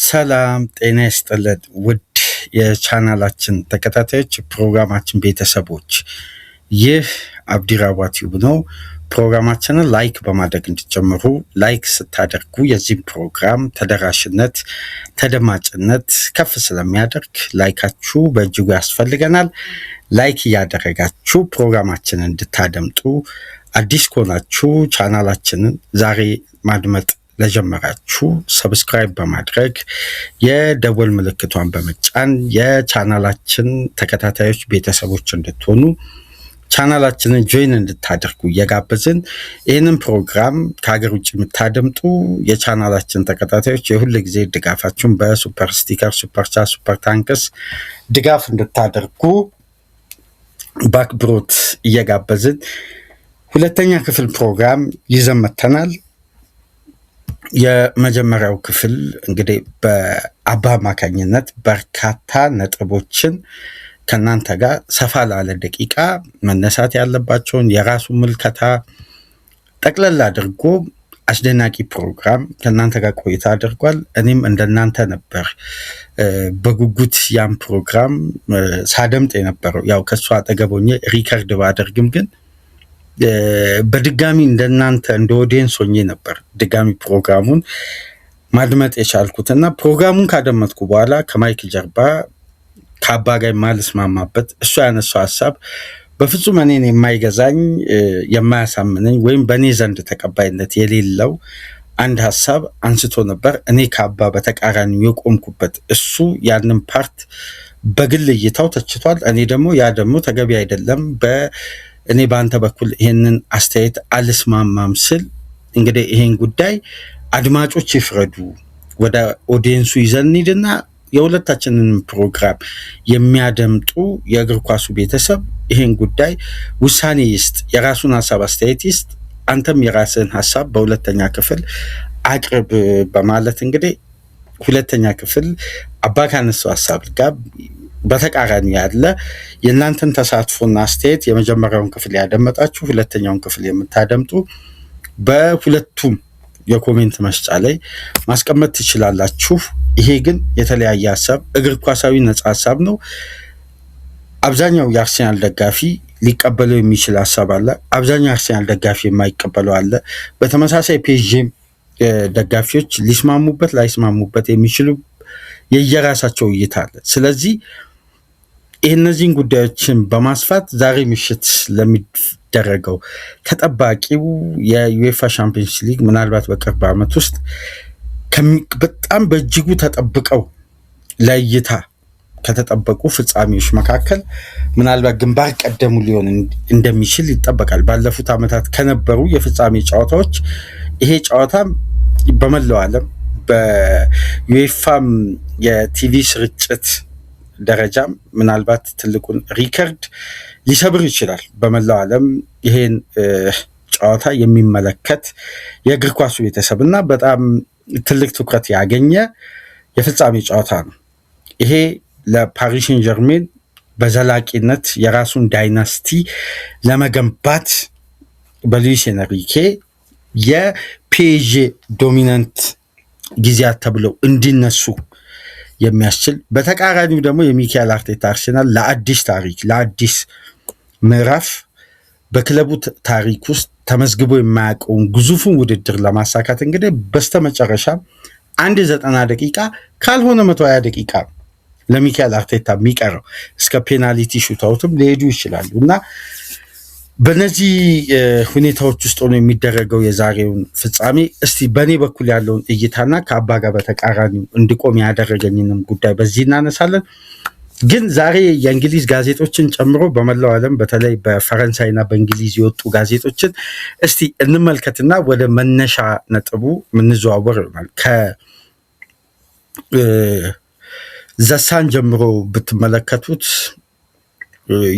ሰላም ጤና ይስጥልን ውድ የቻናላችን ተከታታዮች ፕሮግራማችን ቤተሰቦች ይህ አብዲራዋ ቲዩብ ነው። ፕሮግራማችንን ላይክ በማድረግ እንድትጀምሩ ላይክ ስታደርጉ የዚህ ፕሮግራም ተደራሽነት ተደማጭነት ከፍ ስለሚያደርግ ላይካችሁ በእጅጉ ያስፈልገናል። ላይክ እያደረጋችሁ ፕሮግራማችንን እንድታደምጡ አዲስ ከሆናችሁ ቻናላችንን ዛሬ ማድመጥ ለጀመራችሁ ሰብስክራይብ በማድረግ የደወል ምልክቷን በመጫን የቻናላችን ተከታታዮች ቤተሰቦች እንድትሆኑ ቻናላችንን ጆይን እንድታደርጉ እየጋበዝን ይህንን ፕሮግራም ከሀገር ውጭ የምታደምጡ የቻናላችን ተከታታዮች የሁል ጊዜ ድጋፋችሁን በሱፐር ስቲከር፣ ሱፐር ቻት፣ ሱፐር ታንክስ ድጋፍ እንድታደርጉ በአክብሮት እየጋበዝን ሁለተኛ ክፍል ፕሮግራም ይዘን መጥተናል። የመጀመሪያው ክፍል እንግዲህ በአባ አማካኝነት በርካታ ነጥቦችን ከናንተ ጋር ሰፋ ላለ ደቂቃ መነሳት ያለባቸውን የራሱን ምልከታ ጠቅለል አድርጎ አስደናቂ ፕሮግራም ከናንተ ጋር ቆይታ አድርጓል። እኔም እንደናንተ ነበር በጉጉት ያን ፕሮግራም ሳደምጥ የነበረው። ያው ከሱ አጠገብ ሆኜ ሪከርድ ባደርግም ግን በድጋሚ እንደናንተ እንደ ኦዲየንስ ሆኜ ነበር ድጋሚ ፕሮግራሙን ማድመጥ የቻልኩትና ፕሮግራሙን ካደመጥኩ በኋላ ከማይክ ጀርባ ከአባ ጋር የማልስማማበት እሱ ያነሳው ሀሳብ በፍጹም እኔን የማይገዛኝ የማያሳምነኝ ወይም በእኔ ዘንድ ተቀባይነት የሌለው አንድ ሀሳብ አንስቶ ነበር። እኔ ከአባ በተቃራኒ የቆምኩበት እሱ ያንን ፓርት በግል እይታው ተችቷል። እኔ ደግሞ ያ ደግሞ ተገቢ አይደለም እኔ በአንተ በኩል ይሄንን አስተያየት አልስማማም ስል እንግዲህ ይሄን ጉዳይ አድማጮች ይፍረዱ። ወደ ኦዲየንሱ ይዘን እንሂድና የሁለታችንን ፕሮግራም የሚያደምጡ የእግር ኳሱ ቤተሰብ ይሄን ጉዳይ ውሳኔ ይስጥ፣ የራሱን ሀሳብ አስተያየት ይስጥ። አንተም የራስህን ሀሳብ በሁለተኛ ክፍል አቅርብ በማለት እንግዲህ ሁለተኛ ክፍል አባ ካነሳው ሀሳብ ጋር በተቃራኒ ያለ የእናንተን ተሳትፎና አስተያየት የመጀመሪያውን ክፍል ያደመጣችሁ ሁለተኛውን ክፍል የምታደምጡ በሁለቱም የኮሜንት መስጫ ላይ ማስቀመጥ ትችላላችሁ። ይሄ ግን የተለያየ ሀሳብ እግር ኳሳዊ ነጻ ሀሳብ ነው። አብዛኛው የአርሴናል ደጋፊ ሊቀበለው የሚችል ሀሳብ አለ፣ አብዛኛው የአርሴናል ደጋፊ የማይቀበለው አለ። በተመሳሳይ ፔዥም ደጋፊዎች ሊስማሙበት ላይስማሙበት የሚችሉ የየራሳቸው እይታ አለ። ስለዚህ እነዚህን ጉዳዮችን በማስፋት ዛሬ ምሽት ለሚደረገው ተጠባቂው የዩኤፋ ሻምፒዮንስ ሊግ ምናልባት በቅርብ ዓመት ውስጥ በጣም በእጅጉ ተጠብቀው ለእይታ ከተጠበቁ ፍጻሜዎች መካከል ምናልባት ግንባር ቀደሙ ሊሆን እንደሚችል ይጠበቃል። ባለፉት ዓመታት ከነበሩ የፍጻሜ ጨዋታዎች ይሄ ጨዋታ በመላው ዓለም በዩኤፋም የቲቪ ስርጭት ደረጃም ምናልባት ትልቁን ሪከርድ ሊሰብር ይችላል። በመላው ዓለም ይሄን ጨዋታ የሚመለከት የእግር ኳሱ ቤተሰብ እና በጣም ትልቅ ትኩረት ያገኘ የፍጻሜ ጨዋታ ነው። ይሄ ለፓሪስ ሴን ጀርሜን በዘላቂነት የራሱን ዳይናስቲ ለመገንባት በሉዊስ ኤንሪኬ የፒኤስጂ ዶሚናንት ጊዜያት ተብለው እንዲነሱ የሚያስችል፣ በተቃራኒው ደግሞ የሚካኤል አርቴታ አርሴናል ለአዲስ ታሪክ ለአዲስ ምዕራፍ በክለቡ ታሪክ ውስጥ ተመዝግቦ የማያውቀውን ግዙፉን ውድድር ለማሳካት እንግዲህ በስተመጨረሻ 90 ደቂቃ ካልሆነ 120 ደቂቃ ለሚካኤል አርቴታ የሚቀረው እስከ ፔናልቲ ሹታውትም ሊሄዱ ይችላሉ እና በነዚህ ሁኔታዎች ውስጥ ሆኖ የሚደረገው የዛሬውን ፍጻሜ እስቲ በእኔ በኩል ያለውን እይታና ከአባ ጋር በተቃራኒው እንዲቆም ያደረገኝንም ጉዳይ በዚህ እናነሳለን። ግን ዛሬ የእንግሊዝ ጋዜጦችን ጨምሮ በመላው ዓለም በተለይ በፈረንሳይና በእንግሊዝ የወጡ ጋዜጦችን እስቲ እንመልከትና ወደ መነሻ ነጥቡ ምንዘዋወር ይሆናል። ከዘሳን ጀምሮ ብትመለከቱት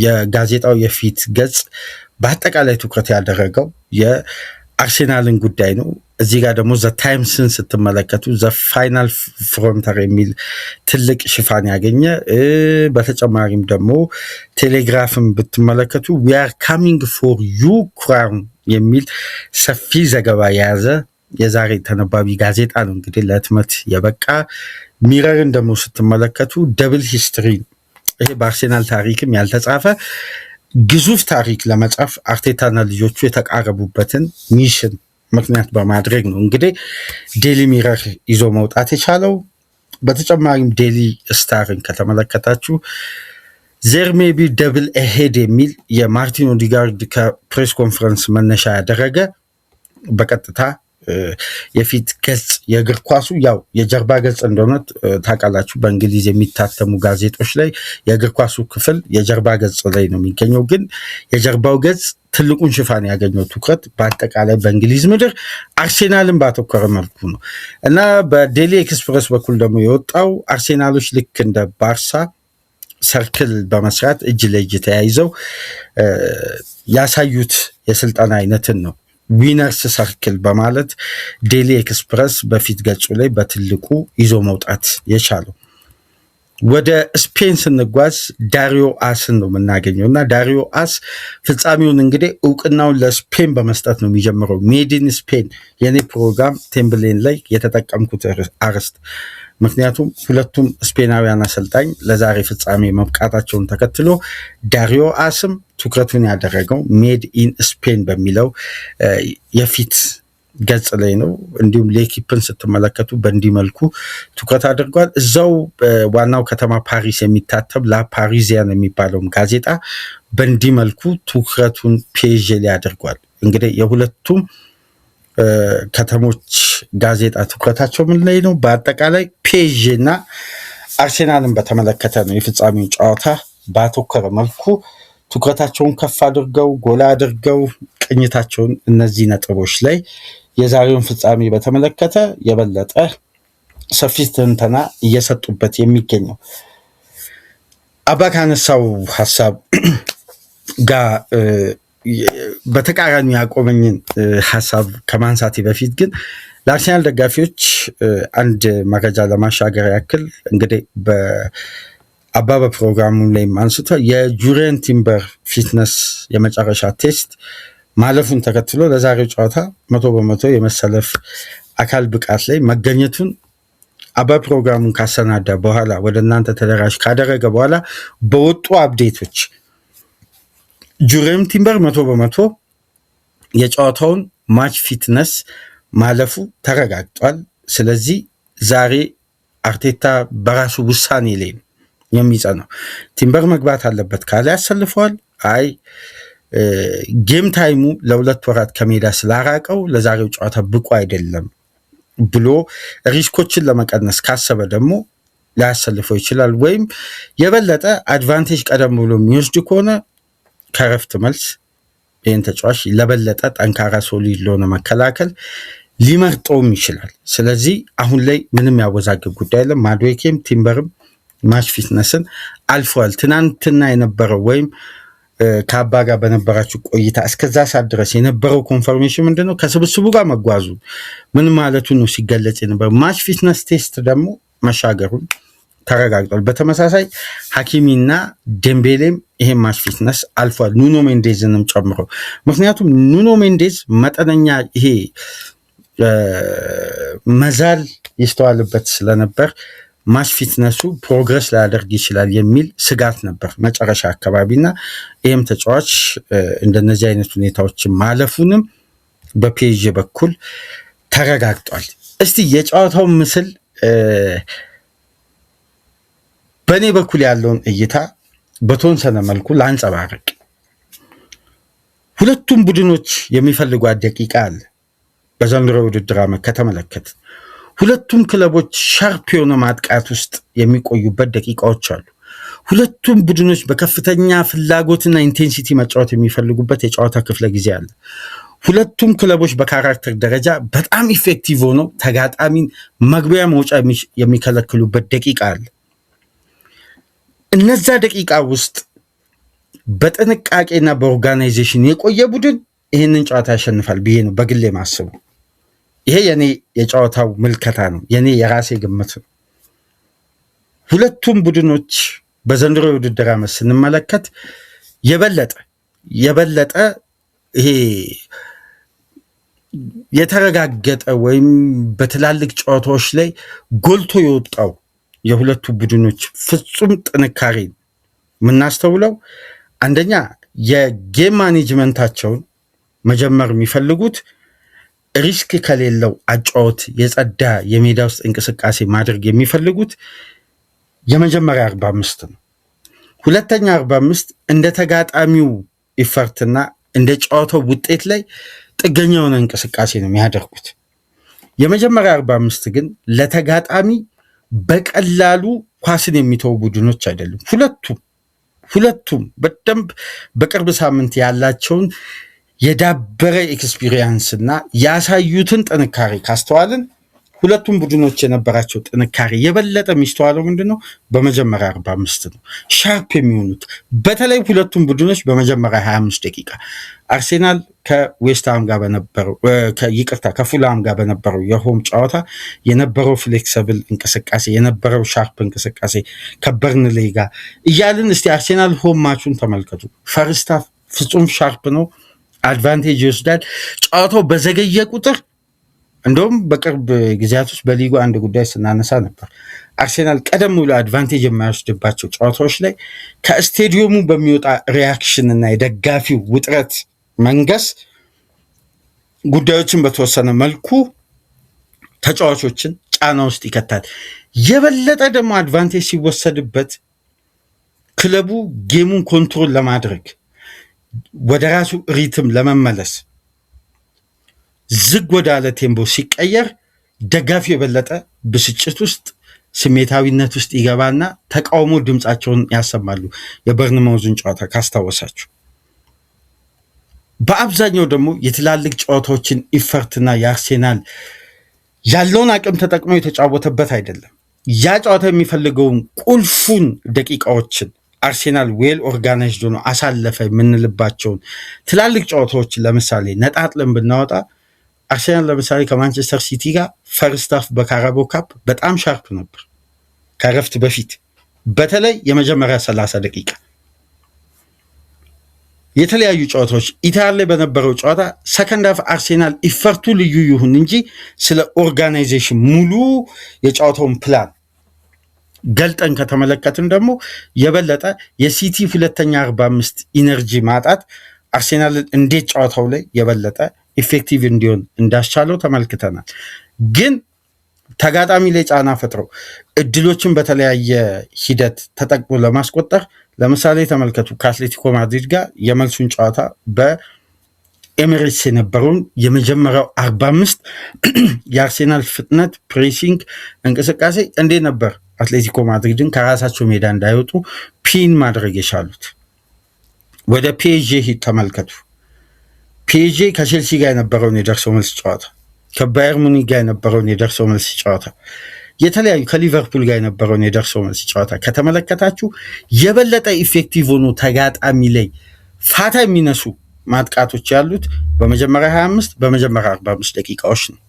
የጋዜጣው የፊት ገጽ በአጠቃላይ ትኩረት ያደረገው የአርሴናልን ጉዳይ ነው። እዚህ ጋር ደግሞ ዘ ታይምስን ስትመለከቱ ዘ ፋይናል ፍሮንተር የሚል ትልቅ ሽፋን ያገኘ፣ በተጨማሪም ደግሞ ቴሌግራፍን ብትመለከቱ ዊ አር ካሚንግ ፎር ዩ ክራውን የሚል ሰፊ ዘገባ የያዘ የዛሬ ተነባቢ ጋዜጣ ነው እንግዲህ ለህትመት የበቃ። ሚረርን ደግሞ ስትመለከቱ ደብል ሂስትሪ፣ ይሄ በአርሴናል ታሪክም ያልተጻፈ ግዙፍ ታሪክ ለመጻፍ አርቴታና ልጆቹ የተቃረቡበትን ሚሽን ምክንያት በማድረግ ነው እንግዲህ ዴሊ ሚረር ይዞ መውጣት የቻለው። በተጨማሪም ዴሊ ስታርን ከተመለከታችሁ ዜር ሜቢ ደብል ኤሄድ የሚል የማርቲን ኦዲጋርድ ከፕሬስ ኮንፈረንስ መነሻ ያደረገ በቀጥታ የፊት ገጽ የእግር ኳሱ ያው የጀርባ ገጽ እንደሆነ ታውቃላችሁ። በእንግሊዝ የሚታተሙ ጋዜጦች ላይ የእግር ኳሱ ክፍል የጀርባ ገጽ ላይ ነው የሚገኘው። ግን የጀርባው ገጽ ትልቁን ሽፋን ያገኘው ትኩረት በአጠቃላይ በእንግሊዝ ምድር አርሴናልን ባተኮረ መልኩ ነው እና በዴሊ ኤክስፕረስ በኩል ደግሞ የወጣው አርሴናሎች ልክ እንደ ባርሳ ሰርክል በመስራት እጅ ለእጅ ተያይዘው ያሳዩት የስልጠና አይነትን ነው ዊነርስ ሰርክል በማለት ዴሊ ኤክስፕረስ በፊት ገጹ ላይ በትልቁ ይዞ መውጣት የቻለው። ወደ ስፔን ስንጓዝ ዳሪዮ አስን ነው የምናገኘው እና ዳሪዮ አስ ፍጻሜውን እንግዲህ እውቅናውን ለስፔን በመስጠት ነው የሚጀምረው። ሜድን ስፔን የኔ ፕሮግራም ቴምብሌን ላይ የተጠቀምኩት አርዕስት፣ ምክንያቱም ሁለቱም ስፔናውያን አሰልጣኝ ለዛሬ ፍጻሜ መብቃታቸውን ተከትሎ ዳሪዮ አስም ትኩረቱን ያደረገው ሜድ ኢን ስፔን በሚለው የፊት ገጽ ላይ ነው። እንዲሁም ሌኪፕን ስትመለከቱ በእንዲህ መልኩ ትኩረት አድርጓል። እዛው ዋናው ከተማ ፓሪስ የሚታተም ላ ፓሪዚያን የሚባለውም ጋዜጣ በእንዲህ መልኩ ትኩረቱን ፒኤስዤ ላይ አድርጓል። እንግዲህ የሁለቱም ከተሞች ጋዜጣ ትኩረታቸው ምን ላይ ነው? በአጠቃላይ ፒኤስዤ እና አርሴናልን በተመለከተ ነው። የፍጻሜውን ጨዋታ ባተኮረ መልኩ ትኩረታቸውን ከፍ አድርገው ጎላ አድርገው ቅኝታቸውን እነዚህ ነጥቦች ላይ የዛሬውን ፍጻሜ በተመለከተ የበለጠ ሰፊ ትንተና እየሰጡበት የሚገኘው አባ ካነሳው ሀሳብ ጋር በተቃራኒ ያቆመኝን ሀሳብ ከማንሳቴ በፊት ግን ለአርሴናል ደጋፊዎች አንድ መረጃ ለማሻገር ያክል እንግዲህ በአባ በፕሮግራሙ ላይ አንስቷል። የጁሪየን ቲምበር ፊትነስ የመጨረሻ ቴስት ማለፉን ተከትሎ ለዛሬው ጨዋታ 100% የመሰለፍ አካል ብቃት ላይ መገኘቱን አባ ፕሮግራሙን ካሰናዳ በኋላ ወደ እናንተ ተደራሽ ካደረገ በኋላ በወጡ አፕዴቶች ጁሪየን ቲምበር 100% የጨዋታውን ማች ፊትነስ ማለፉ ተረጋግጧል። ስለዚህ ዛሬ አርቴታ በራሱ ውሳኔ ላይ የሚጸናው ቲምበር መግባት አለበት ካለ ያሰልፈዋል። አይ ጌም ታይሙ ለሁለት ወራት ከሜዳ ስላራቀው ለዛሬው ጨዋታ ብቁ አይደለም ብሎ ሪስኮችን ለመቀነስ ካሰበ ደግሞ ሊያሰልፈው ይችላል። ወይም የበለጠ አድቫንቴጅ ቀደም ብሎ የሚወስድ ከሆነ ከረፍት መልስ ይህን ተጫዋች ለበለጠ ጠንካራ ሶሊድ ለሆነ መከላከል ሊመርጠውም ይችላል። ስለዚህ አሁን ላይ ምንም ያወዛግብ ጉዳይ የለም። ማድዌኬም ቲምበርም ማች ፊትነስን አልፈዋል። ትናንትና የነበረው ወይም ከአባ ጋር በነበራችሁ ቆይታ እስከዛ ሰዓት ድረስ የነበረው ኮንፈርሜሽን ምንድነው? ከስብስቡ ጋር መጓዙ ምን ማለቱ ነው ሲገለጽ የነበረው። ማች ፊትነስ ቴስት ደግሞ መሻገሩን ተረጋግጧል። በተመሳሳይ ሐኪሚና ዴምቤሌም ይሄን ማች ፊትነስ አልፏል፣ ኑኖ ሜንዴዝንም ጨምሮ። ምክንያቱም ኑኖ ሜንዴዝ መጠነኛ ይሄ መዛል ይስተዋልበት ስለነበር ማች ፊትነሱ ፕሮግረስ ላያደርግ ይችላል የሚል ስጋት ነበር መጨረሻ አካባቢና ይህም ተጫዋች እንደነዚህ አይነት ሁኔታዎችን ማለፉንም በፒኤስዤ በኩል ተረጋግጧል። እስቲ የጨዋታውን ምስል በእኔ በኩል ያለውን እይታ በተወሰነ መልኩ ላንጸባርቅ። ሁለቱም ቡድኖች የሚፈልጓት ደቂቃ አለ። በዘንድሮ ውድድር ዓመት ከተመለከት ሁለቱም ክለቦች ሻርፕ የሆነ ማጥቃት ውስጥ የሚቆዩበት ደቂቃዎች አሉ። ሁለቱም ቡድኖች በከፍተኛ ፍላጎትና ኢንቴንሲቲ መጫወት የሚፈልጉበት የጨዋታ ክፍለ ጊዜ አለ። ሁለቱም ክለቦች በካራክተር ደረጃ በጣም ኢፌክቲቭ ሆነው ተጋጣሚን መግቢያ መውጫ የሚከለክሉበት ደቂቃ አለ። እነዛ ደቂቃ ውስጥ በጥንቃቄና በኦርጋናይዜሽን የቆየ ቡድን ይህንን ጨዋታ ያሸንፋል ብዬ ነው በግሌ ማስቡ። ይሄ የኔ የጨዋታው ምልከታ ነው፣ የኔ የራሴ ግምት ነው። ሁለቱም ቡድኖች በዘንድሮ የውድድር ዓመት ስንመለከት የበለጠ ይሄ የተረጋገጠ ወይም በትላልቅ ጨዋታዎች ላይ ጎልቶ የወጣው የሁለቱ ቡድኖች ፍጹም ጥንካሬ የምናስተውለው አንደኛ የጌም ማኔጅመንታቸውን መጀመር የሚፈልጉት ሪስክ ከሌለው አጫወት የጸዳ የሜዳ ውስጥ እንቅስቃሴ ማድረግ የሚፈልጉት የመጀመሪያ 45 ነው። ሁለተኛ 45 እንደ ተጋጣሚው ኢፈርትና እንደ ጨዋታው ውጤት ላይ ጥገኛ የሆነ እንቅስቃሴ ነው የሚያደርጉት። የመጀመሪያ 45 ግን ለተጋጣሚ በቀላሉ ኳስን የሚተው ቡድኖች አይደሉም። ሁለቱም በደንብ በቅርብ ሳምንት ያላቸውን የዳበረ ኤክስፒሪየንስ እና ያሳዩትን ጥንካሬ ካስተዋልን ሁለቱም ቡድኖች የነበራቸው ጥንካሬ የበለጠ የሚስተዋለው ምንድነው? በመጀመሪያ 45 ነው ሻርፕ የሚሆኑት። በተለይ ሁለቱም ቡድኖች በመጀመሪያ 25 ደቂቃ አርሴናል ከዌስትሃም ጋር በነበረው ከፉልሃም ጋር በነበረው የሆም ጨዋታ የነበረው ፍሌክሲብል እንቅስቃሴ የነበረው ሻርፕ እንቅስቃሴ ከበርንሌይ ጋር እያልን እስቲ አርሴናል ሆም ማቹን ተመልከቱ። ፈርስት ሃፍ ፍጹም ሻርፕ ነው፣ አድቫንቴጅ ይወስዳል። ጨዋታው በዘገየ ቁጥር እንደውም በቅርብ ጊዜያት ውስጥ በሊጉ አንድ ጉዳይ ስናነሳ ነበር። አርሴናል ቀደም ብሎ አድቫንቴጅ የማይወስድባቸው ጨዋታዎች ላይ ከስቴዲየሙ በሚወጣ ሪያክሽን እና የደጋፊው ውጥረት መንገስ ጉዳዮችን በተወሰነ መልኩ ተጫዋቾችን ጫና ውስጥ ይከታል። የበለጠ ደግሞ አድቫንቴጅ ሲወሰድበት ክለቡ ጌሙን ኮንትሮል ለማድረግ ወደ ራሱ ሪትም ለመመለስ ዝግ ወዳለ ቴምፖ ሲቀየር ደጋፊው የበለጠ ብስጭት ውስጥ ስሜታዊነት ውስጥ ይገባና ተቃውሞ ድምፃቸውን ያሰማሉ። የበርንማውዝን ጨዋታ ካስታወሳችሁ በአብዛኛው ደግሞ የትላልቅ ጨዋታዎችን ኢፈርትና የአርሴናል ያለውን አቅም ተጠቅመው የተጫወተበት አይደለም። ያ ጨዋታ የሚፈልገውን ቁልፉን ደቂቃዎችን አርሴናል ዌል ኦርጋናይዝድ ሆኖ አሳለፈ የምንልባቸውን ትላልቅ ጨዋታዎችን ለምሳሌ ነጣጥለን ብናወጣ አርሴናል ለምሳሌ ከማንቸስተር ሲቲ ጋር ፈርስት ሃፍ በካራቦ ካፕ በጣም ሻርፕ ነበር ከረፍት በፊት፣ በተለይ የመጀመሪያ 30 ደቂቃ። የተለያዩ ጨዋታዎች ኢታር ላይ በነበረው ጨዋታ ሰከንድ ሃፍ አርሴናል ኢፈርቱ ልዩ ይሁን እንጂ ስለ ኦርጋናይዜሽን ሙሉ የጨዋታውን ፕላን ገልጠን ከተመለከትን ደግሞ የበለጠ የሲቲ ሁለተኛ 45 ኢነርጂ ማጣት አርሴናልን እንዴት ጨዋታው ላይ የበለጠ ኢፌክቲቭ እንዲሆን እንዳስቻለው ተመልክተናል። ግን ተጋጣሚ ላይ ጫና ፈጥረው እድሎችን በተለያየ ሂደት ተጠቅሞ ለማስቆጠር ለምሳሌ ተመልከቱ። ከአትሌቲኮ ማድሪድ ጋር የመልሱን ጨዋታ በኤሚሬትስ የነበረውን የመጀመሪያው 45 የአርሴናል ፍጥነት፣ ፕሬሲንግ፣ እንቅስቃሴ እንዴት ነበር አትሌቲኮ ማድሪድን ከራሳቸው ሜዳ እንዳይወጡ ፒን ማድረግ የቻሉት? ወደ ፒኤስጂ ሂድ ተመልከቱ። ፒኤስጂ ከቼልሲ ጋር የነበረውን የደርሶ መልስ ጨዋታ፣ ከባየር ሙኒክ ጋር የነበረውን የደርሶ መልስ ጨዋታ፣ የተለያዩ ከሊቨርፑል ጋር የነበረውን የደርሶ መልስ ጨዋታ ከተመለከታችሁ የበለጠ ኢፌክቲቭ ሆኖ ተጋጣሚ ላይ ፋታ የሚነሱ ማጥቃቶች ያሉት በመጀመሪያ 25 በመጀመሪያ 45 ደቂቃዎች ነው።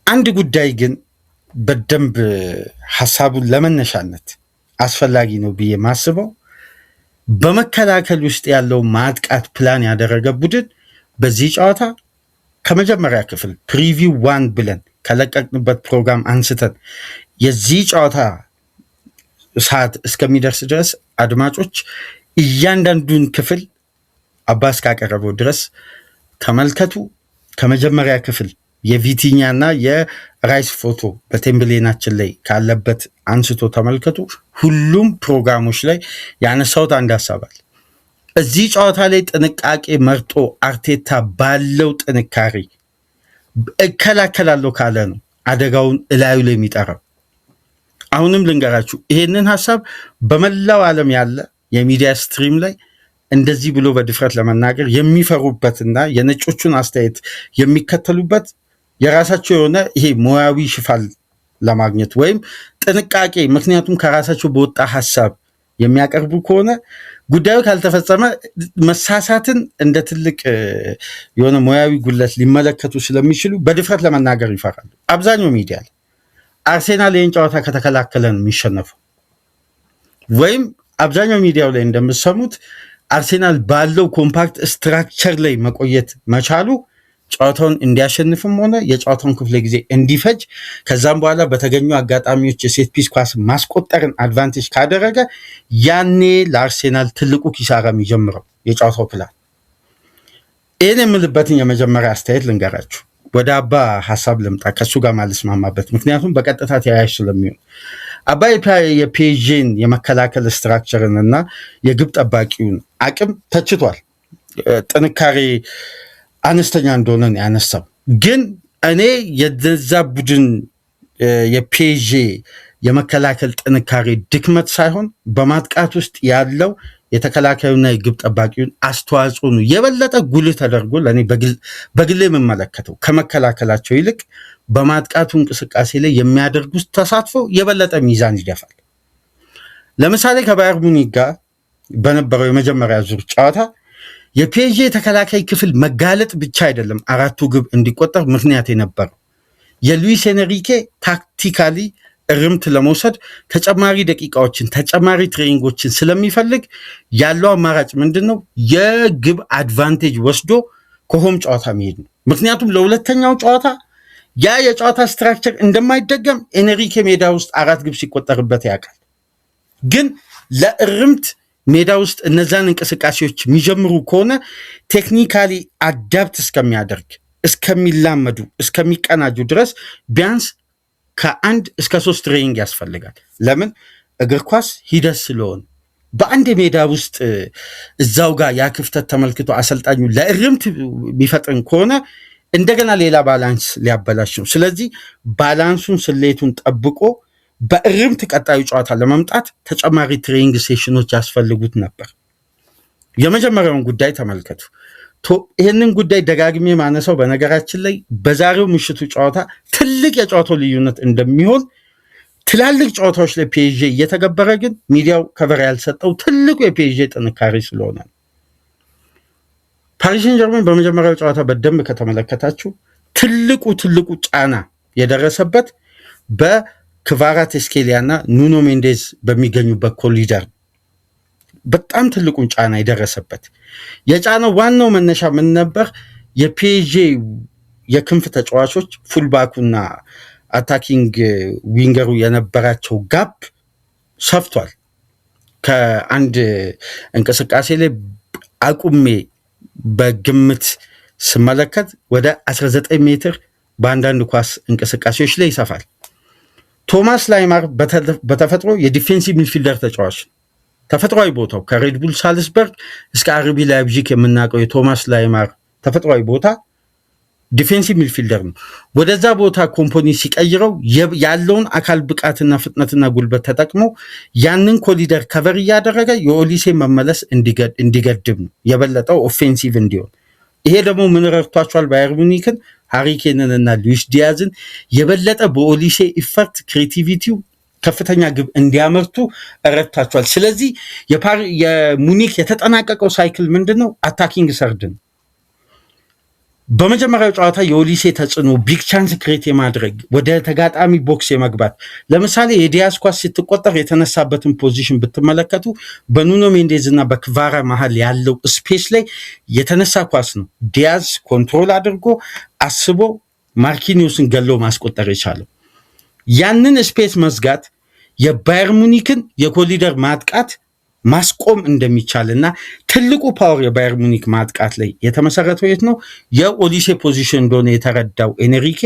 አንድ ጉዳይ ግን በደንብ ሀሳቡን ለመነሻነት አስፈላጊ ነው ብዬ ማስበው በመከላከል ውስጥ ያለው ማጥቃት ፕላን ያደረገ ቡድን በዚህ ጨዋታ ከመጀመሪያ ክፍል ፕሪቪው 1 ብለን ከለቀቅንበት ፕሮግራም አንስተን የዚህ ጨዋታ ሰዓት እስከሚደርስ ድረስ አድማጮች እያንዳንዱን ክፍል አባስ ካቀረበው ድረስ ተመልከቱ። ከመጀመሪያ ክፍል የቪቲኛና የራይስ ፎቶ በቴምብሌናችን ላይ ካለበት አንስቶ ተመልከቱ። ሁሉም ፕሮግራሞች ላይ ያነሳውት አንድ ሀሳብ አለ። እዚህ ጨዋታ ላይ ጥንቃቄ መርጦ አርቴታ ባለው ጥንካሬ እከላከላለሁ ካለ ነው አደጋውን እላዩ ላይ የሚጠራው። አሁንም ልንገራችሁ ይሄንን ሀሳብ በመላው ዓለም ያለ የሚዲያ ስትሪም ላይ እንደዚህ ብሎ በድፍረት ለመናገር የሚፈሩበትና የነጮቹን አስተያየት የሚከተሉበት የራሳቸው የሆነ ይሄ ሙያዊ ሽፋን ለማግኘት ወይም ጥንቃቄ፣ ምክንያቱም ከራሳቸው በወጣ ሀሳብ የሚያቀርቡ ከሆነ ጉዳዩ ካልተፈጸመ መሳሳትን እንደ ትልቅ የሆነ ሙያዊ ጉለት ሊመለከቱ ስለሚችሉ በድፍረት ለመናገር ይፈራሉ። አብዛኛው ሚዲያ ላይ አርሴናል ይህን ጨዋታ ከተከላከለ ነው የሚሸነፈው፣ ወይም አብዛኛው ሚዲያው ላይ እንደምትሰሙት አርሴናል ባለው ኮምፓክት ስትራክቸር ላይ መቆየት መቻሉ ጨዋታውን እንዲያሸንፍም ሆነ የጨዋታውን ክፍለ ጊዜ እንዲፈጅ ከዛም በኋላ በተገኙ አጋጣሚዎች የሴት ፒስ ኳስ ማስቆጠርን አድቫንቴጅ ካደረገ ያኔ ለአርሴናል ትልቁ ኪሳራ የሚጀምረው የጨዋታው ፕላን። ይህን የምልበትን የመጀመሪያ አስተያየት ልንገራችሁ። ወደ አባ ሀሳብ ልምጣ፣ ከእሱ ጋር ማልስማማበት ምክንያቱም በቀጥታ ተያያዥ ስለሚሆን። አባ የፔዥን የመከላከል ስትራክቸርን እና የግብ ጠባቂውን አቅም ተችቷል። ጥንካሬ አነስተኛ እንደሆነ ያነሳው። ግን እኔ የዛ ቡድን የፔዥ የመከላከል ጥንካሬ ድክመት ሳይሆን በማጥቃት ውስጥ ያለው የተከላካዩና የግብ ጠባቂውን አስተዋጽኦ ነው የበለጠ ጉልህ ተደርጎ ለእኔ በግሌ የምመለከተው። ከመከላከላቸው ይልቅ በማጥቃቱ እንቅስቃሴ ላይ የሚያደርጉት ተሳትፎ የበለጠ ሚዛን ይደፋል። ለምሳሌ ከባየር ሙኒክ ጋር በነበረው የመጀመሪያ ዙር ጨዋታ የፔዥ የተከላካይ ክፍል መጋለጥ ብቻ አይደለም አራቱ ግብ እንዲቆጠር ምክንያት የነበረው። የሉዊስ ኤንሪኬ ታክቲካሊ እርምት ለመውሰድ ተጨማሪ ደቂቃዎችን ተጨማሪ ትሬኒንጎችን ስለሚፈልግ ያለው አማራጭ ምንድን ነው? የግብ አድቫንቴጅ ወስዶ ከሆም ጨዋታ መሄድ ነው። ምክንያቱም ለሁለተኛው ጨዋታ ያ የጨዋታ ስትራክቸር እንደማይደገም ኤንሪኬ ሜዳ ውስጥ 4 ግብ ሲቆጠርበት ያውቃል። ግን ለእርምት ሜዳ ውስጥ እነዛን እንቅስቃሴዎች የሚጀምሩ ከሆነ ቴክኒካሊ አዳፕት እስከሚያደርግ እስከሚላመዱ እስከሚቀናጁ ድረስ ቢያንስ ከ1 እስከ 3 ትሬኒንግ ያስፈልጋል። ለምን? እግር ኳስ ሂደት ስለሆነ በአንድ ሜዳ ውስጥ እዛው ጋር ያ ክፍተት ተመልክቶ አሰልጣኙ ለእርምት የሚፈጥን ከሆነ እንደገና ሌላ ባላንስ ሊያበላሽ ነው። ስለዚህ ባላንሱን ስሌቱን ጠብቆ በእርምት ቀጣዩ ጨዋታ ለመምጣት ተጨማሪ ትሬኒንግ ሴሽኖች ያስፈልጉት ነበር። የመጀመሪያውን ጉዳይ ተመልከቱ። ይህንን ጉዳይ ደጋግሜ ማነሳው በነገራችን ላይ በዛሬው ምሽቱ ጨዋታ ትልቅ የጨዋታው ልዩነት እንደሚሆን ትላልቅ ጨዋታዎች ላይ ፒኤስጂ እየተገበረ ግን ሚዲያው ከቨር ያልሰጠው ትልቁ የፒኤስጂ ጥንካሬ ስለሆነ ነው። ፓሪስ ሴን ጀርሜን በመጀመሪያው ጨዋታ በደንብ ከተመለከታችሁ ትልቁ ጫና የደረሰበት በክቫራትስኬሊያ እና ኑኖ ሜንዴዝ በሚገኙበት ኮሊደር በጣም ትልቁን ጫና የደረሰበት። የጫናው ዋናው መነሻ ምን ነበር? የፒኤስጂ የክንፍ ተጫዋቾች ፉልባኩና አታኪንግ ዊንገሩ የነበራቸው ጋፕ ሰፍቷል። ከአንድ እንቅስቃሴ ላይ አቁሜ በግምት ስመለከት ወደ 19 ሜትር በአንዳንድ ኳስ እንቅስቃሴዎች ላይ ይሰፋል። ቶማስ ላይማር በተፈጥሮ የዲፌንሲቭ ሚድፊልደር ተጫዋች ነው። ተፈጥሯዊ ቦታው ከሬድቡል ሳልስበርግ እስከ አርቢ ላይፕዚግ የምናውቀው የቶማስ ላይማር ተፈጥሯዊ ቦታ ዲፌንሲቭ ሚድፊልደር ነው። ወደዛ ቦታ ኮምፖኒ ሲቀይረው ያለውን አካል ብቃትና ፍጥነትና ጉልበት ተጠቅሞ ያንን ኮሊደር ከቨር እያደረገ የኦሊሴ መመለስ እንዲገድብ ነው፣ የበለጠው ኦፌንሲቭ እንዲሆን። ይሄ ደግሞ ምን ረድቷቸዋል? ባየር ሙኒክን፣ ሃሪኬንን እና ሉዊስ ዲያዝን የበለጠ በኦሊሴ ኢፈርት ክሬቲቪቲው ከፍተኛ ግብ እንዲያመርቱ ረድቷቸዋል። ስለዚህ የሙኒክ የተጠናቀቀው ሳይክል ምንድን ነው? አታኪንግ ሰርድ ነው። በመጀመሪያው ጨዋታ የኦሊሴ ተጽዕኖ ቢግ ቻንስ ክሬት የማድረግ ወደ ተጋጣሚ ቦክስ የመግባት ለምሳሌ የዲያዝ ኳስ ስትቆጠር የተነሳበትን ፖዚሽን ብትመለከቱ በኑኖ ሜንዴዝ እና በክቫራ መሀል ያለው ስፔስ ላይ የተነሳ ኳስ ነው። ዲያዝ ኮንትሮል አድርጎ አስቦ ማርኪኒዮስን ገሎ ማስቆጠር የቻለው ያንን ስፔስ መዝጋት የባየር ሙኒክን የኮሊደር ማጥቃት ማስቆም እንደሚቻልና ትልቁ ፓወር የባየር ሙኒክ ማጥቃት ላይ የተመሰረተው የት ነው? የኦሊሴ ፖዚሽን እንደሆነ የተረዳው ኤንሪኬ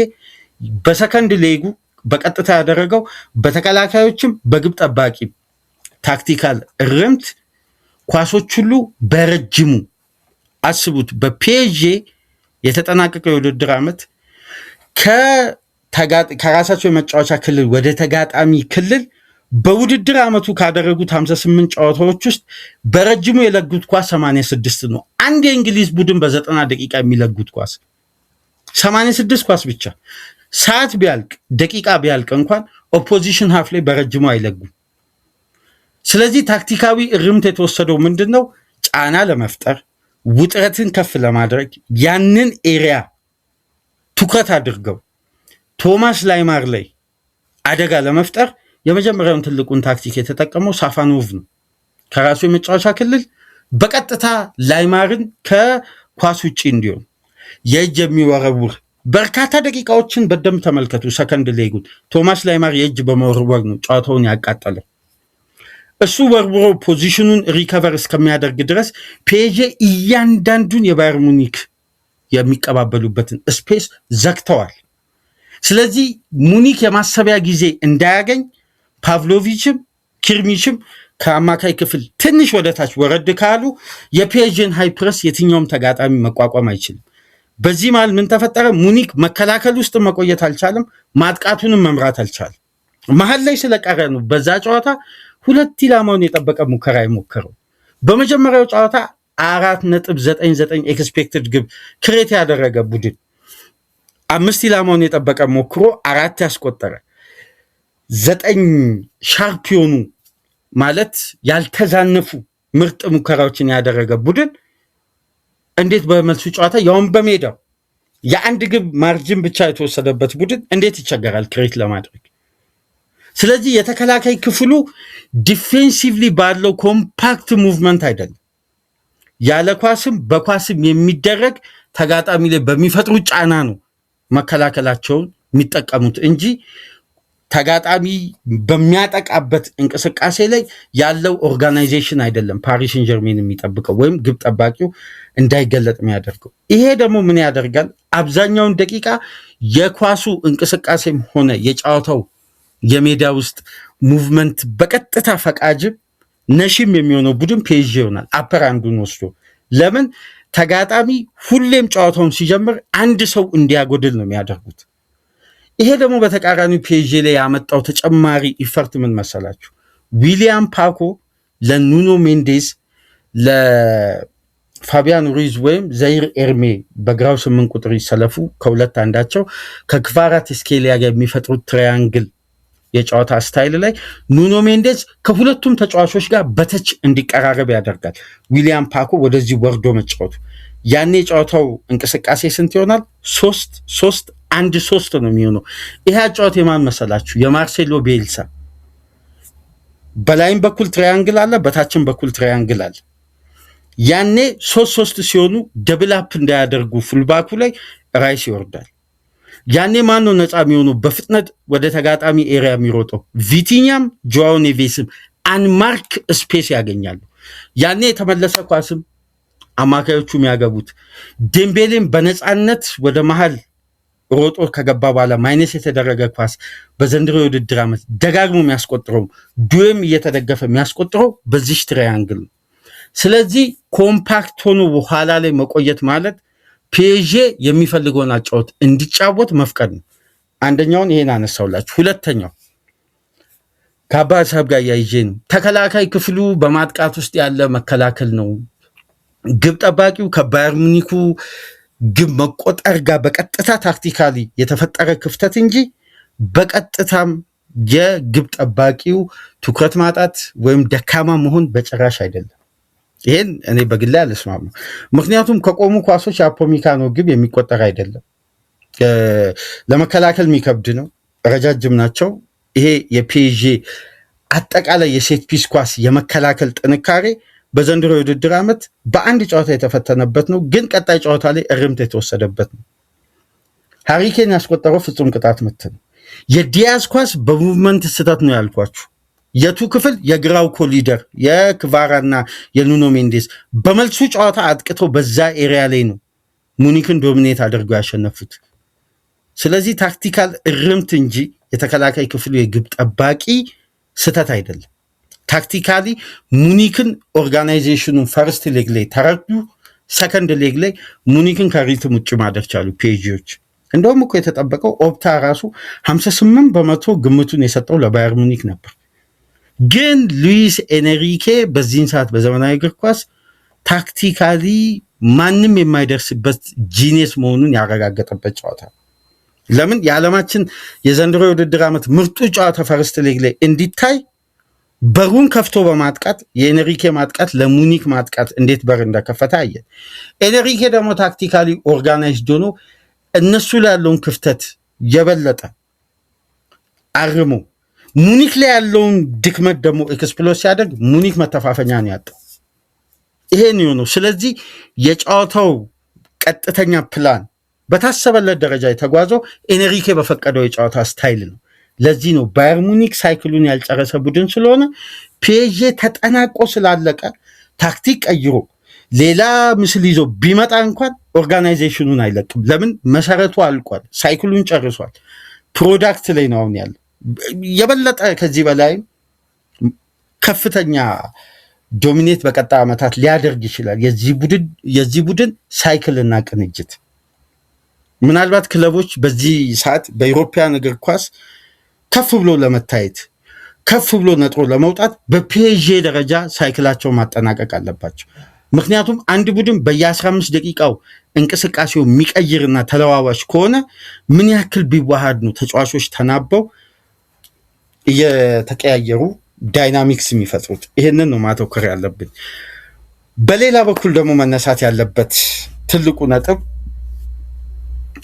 በሰከንድ ሌጉ በቀጥታ ያደረገው በተከላካዮችም በግብ ጠባቂ ታክቲካል እርምት ኳሶች ሁሉ በረጅሙ አስቡት። በፒኤስጂ የተጠናቀቀው የውድድር ዓመት ከራሳቸው የመጫወቻ ክልል ወደ ተጋጣሚ ክልል በውድድር ዓመቱ ካደረጉት 58 ጨዋታዎች ውስጥ በረጅሙ የለጉት ኳስ 86 ነው። አንድ የእንግሊዝ ቡድን በ90 ደቂቃ የሚለጉት ኳስ 86 ኳስ ብቻ። ሰዓት ቢያልቅ ደቂቃ ቢያልቅ እንኳን ኦፖዚሽን ሃፍ ላይ በረጅሙ አይለጉም። ስለዚህ ታክቲካዊ እርምት የተወሰደው ምንድን ነው? ጫና ለመፍጠር ውጥረትን ከፍ ለማድረግ ያንን ኤሪያ ትኩረት አድርገው ቶማስ ላይማር ላይ አደጋ ለመፍጠር የመጀመሪያውን ትልቁን ታክቲክ የተጠቀመው ሳፋኖቭ ነው። ከራሱ የመጫወቻ ክልል በቀጥታ ላይማርን ከኳስ ውጭ እንዲሆን የእጅ የሚወረውር በርካታ ደቂቃዎችን በደንብ ተመልከቱ። ሰከንድ ሌጉን ቶማስ ላይማር የእጅ በመወርወር ነው ጨዋታውን ያቃጠለው። እሱ ወርውሮ ፖዚሽኑን ሪከቨር እስከሚያደርግ ድረስ ፒኤስጂ እያንዳንዱን የባየር ሙኒክ የሚቀባበሉበትን ስፔስ ዘግተዋል። ስለዚህ ሙኒክ የማሰቢያ ጊዜ እንዳያገኝ ፓቭሎቪችም ኪርሚችም ከአማካይ ክፍል ትንሽ ወደ ታች ወረድ ካሉ የፒኤስጂን ሃይ ፕረስ የትኛውም ተጋጣሚ መቋቋም አይችልም። በዚህ መሃል ምን ተፈጠረ? ሙኒክ መከላከል ውስጥ መቆየት አልቻለም፣ ማጥቃቱንም መምራት አልቻለም። መሀል ላይ ስለቀረ ነው በዛ ጨዋታ 2 ኢላማውን የጠበቀ ሙከራ የሞከረው። በመጀመሪያው ጨዋታ 4.99 ኤክስፔክትድ ግብ ክሬት ያደረገ ቡድን 5 ኢላማውን የጠበቀ ሞክሮ 4 ያስቆጠረ 9 ሻርፕ የሆኑ ማለት ያልተዛነፉ ምርጥ ሙከራዎችን ያደረገ ቡድን እንዴት በመልሱ ጨዋታ ያውም በሜዳው የአንድ ግብ ማርጅን ብቻ የተወሰደበት ቡድን እንዴት ይቸገራል ክሬት ለማድረግ? ስለዚህ የተከላካይ ክፍሉ ዲፌንሲቭሊ ባለው ኮምፓክት ሙቭመንት አይደለም፣ ያለ ኳስም በኳስም የሚደረግ ተጋጣሚ ላይ በሚፈጥሩ ጫና ነው መከላከላቸውን የሚጠቀሙት እንጂ ተጋጣሚ በሚያጠቃበት እንቅስቃሴ ላይ ያለው ኦርጋናይዜሽን አይደለም ፓሪስ ሴን ጀርሜን የሚጠብቀው ወይም ግብ ጠባቂው እንዳይገለጥ የሚያደርገው። ይሄ ደግሞ ምን ያደርጋል? አብዛኛውን ደቂቃ የኳሱ እንቅስቃሴም ሆነ የጨዋታው የሜዳ ውስጥ ሙቭመንት በቀጥታ ፈቃጅም ነሽም የሚሆነው ቡድን ፒኤስጂ ይሆናል። አፐር አንዱን ወስዶ ለምን ተጋጣሚ ሁሌም ጨዋታውን ሲጀምር አንድ ሰው እንዲያጎድል ነው የሚያደርጉት። ይሄ ደግሞ በተቃራኒ ፒኤስጂ ላይ ያመጣው ተጨማሪ ኢፈርት ምን መሰላችሁ? ዊሊያም ፓኮ ለኑኖ ሜንዴስ ለፋቢያን ሩይዝ ወይም ዘይር ኤርሜ በግራው 8 ቁጥር ይሰለፉ ከሁለት አንዳቸው ከክቫራትስኬሊያ ጋር የሚፈጥሩት ትራያንግል የጨዋታ ስታይል ላይ ኑኖ ሜንዴስ ከሁለቱም ተጫዋቾች ጋር በተች እንዲቀራረብ ያደርጋል። ዊሊያም ፓኮ ወደዚህ ወርዶ መጫወቱ ያኔ የጨዋታው እንቅስቃሴ ስንት ይሆናል? 3-1-3 ነው የሚሆነው። ይሄ ጨዋታ የማን መሰላችሁ? የማርሴሎ ቤልሳ። በላይም በኩል ትራያንግል አለ፣ በታችም በኩል ትራያንግል አለ። ያኔ 3-3 ሲሆኑ ደብል አፕ እንዳያደርጉ ፉልባኩ ላይ ራይስ ይወርዳል። ያኔ ማን ነው ነፃ የሚሆነው በፍጥነት ወደ ተጋጣሚ ኤሪያ የሚሮጠው? ቪቲኛም ጆዋው ኔቬስም አንማርክ ስፔስ ያገኛሉ። ያኔ የተመለሰ ኳስም አማካዮቹ የሚያገቡት ዴምቤሌም በነፃነት ወደ መሃል ሮጦ ከገባ በኋላ ማይነስ የተደረገ ኳስ በዘንድሮ የውድድር ዓመት ደጋግሞ የሚያስቆጥረው ዱዌም እየተደገፈ የሚያስቆጥረው በዚህ ትራያንግል ነው። ስለዚህ ኮምፓክት ሆኖ በኋላ ላይ መቆየት ማለት ፒኤስጂ የሚፈልገውን አጫወት እንዲጫወት መፍቀድ ነው። አንደኛውን ይሄን አነሳውላችሁ። ሁለተኛው ከአባ ሀሳብ ጋር ያይዤ ነው። ተከላካይ ክፍሉ በማጥቃት ውስጥ ያለ መከላከል ነው። ግብ ጠባቂው ከባየር ሙኒኩ ግብ መቆጠር ጋር በቀጥታ ታክቲካሊ የተፈጠረ ክፍተት እንጂ በቀጥታም የግብ ጠባቂው ትኩረት ማጣት ወይም ደካማ መሆን በጭራሽ አይደለም። ይሄን እኔ በግሌ አልስማማም። ምክንያቱም ከቆሙ ኳሶች የአፖሚካኖ ግብ የሚቆጠር አይደለም፣ ለመከላከል የሚከብድ ነው፣ ረጃጅም ናቸው። ይሄ የፒኤስጂ አጠቃላይ የሴት ፒስ ኳስ የመከላከል ጥንካሬ በዘንድሮ የውድድር ዓመት በአንድ ጨዋታ የተፈተነበት ነው፣ ግን ቀጣይ ጨዋታ ላይ እርምት የተወሰደበት ነው። ሃሪኬን ያስቆጠረው ፍጹም ቅጣት ምት ነው። የዲያዝ ኳስ በሙቭመንት ስህተት ነው ያልኳችሁ። የቱ ክፍል የግራው ኮሊደር የክቫራና የኑኖ ሜንዴስ በመልሱ ጨዋታ አጥቅተው በዛ ኤሪያ ላይ ነው ሙኒክን ዶሚኔት አድርገው ያሸነፉት። ስለዚህ ታክቲካል እርምት እንጂ የተከላካይ ክፍሉ የግብ ጠባቂ ስህተት አይደለም። ታክቲካሊ ሙኒክን ኦርጋናይዜሽኑን ፈርስት ሌግ ላይ ተረዱ። ሰከንድ ሌግ ላይ ሙኒክን ከሪትም ውጭ ማድረግ ቻሉ ፒኤስጂዎች። እንደውም እኮ የተጠበቀው ኦፕታ ራሱ 58% ግምቱን የሰጠው ለባየር ሙኒክ ነበር። ግን ሉዊስ ኤንሪኬ በዚህን ሰዓት በዘመናዊ እግር ኳስ ታክቲካሊ ማንም የማይደርስበት ጂኒየስ መሆኑን ያረጋገጠበት ጨዋታ። ለምን የዓለማችን የዘንድሮ የውድድር ዓመት ምርጡ ጨዋታ ፈርስት ሌግ ላይ እንዲታይ በሩን ከፍቶ በማጥቃት የኤንሪኬ ማጥቃት ለሙኒክ ማጥቃት እንዴት በር እንደከፈተ አየን። ኤንሪኬ ደግሞ ታክቲካሊ ኦርጋናይዝድ ሆኖ እነሱ ላይ ያለውን ክፍተት የበለጠ አርሞ ሙኒክ ላይ ያለውን ድክመት ደግሞ ኤክስፕሎስ ሲያደርግ ሙኒክ መተፋፈኛ ነው ያጣው። ይሄን የሆነው ስለዚህ የጨዋታው ቀጥተኛ ፕላን በታሰበለት ደረጃ የተጓዘው ኤንሪኬ በፈቀደው የጨዋታ ስታይል ነው። ለዚህ ነው ባየር ሙኒክ ሳይክሉን ያልጨረሰ ቡድን ስለሆነ ፒኤስጂ ተጠናቆ ስላለቀ ታክቲክ ቀይሮ ሌላ ምስል ይዞ ቢመጣ እንኳን ኦርጋናይዜሽኑን አይለቅም። ለምን? መሰረቱ አልቋል፣ ሳይክሉን ጨርሷል። ፕሮዳክት ላይ ነው አሁን ያለው። የበለጠ ከዚህ በላይ ከፍተኛ ዶሚኔት በቀጣይ ዓመታት ሊያደርግ ይችላል የዚህ ቡድን ሳይክልና ቅንጅት። ምናልባት ክለቦች በዚህ ሰዓት በኢሮፒያን እግር ኳስ ከፍ ብሎ ለመታየት ከፍ ብሎ ነጥሮ ለመውጣት በፒኤስጂ ደረጃ ሳይክላቸውን ማጠናቀቅ አለባቸው። ምክንያቱም አንድ ቡድን በየ15 ደቂቃው እንቅስቃሴው የሚቀይርና ተለዋዋሽ ከሆነ ምን ያክል ቢዋሃድ ነው ተጫዋቾች ተናበው እየተቀያየሩ ዳይናሚክስ የሚፈጥሩት? ይህንን ነው ማተኮር ያለብን። በሌላ በኩል ደግሞ መነሳት ያለበት ትልቁ ነጥብ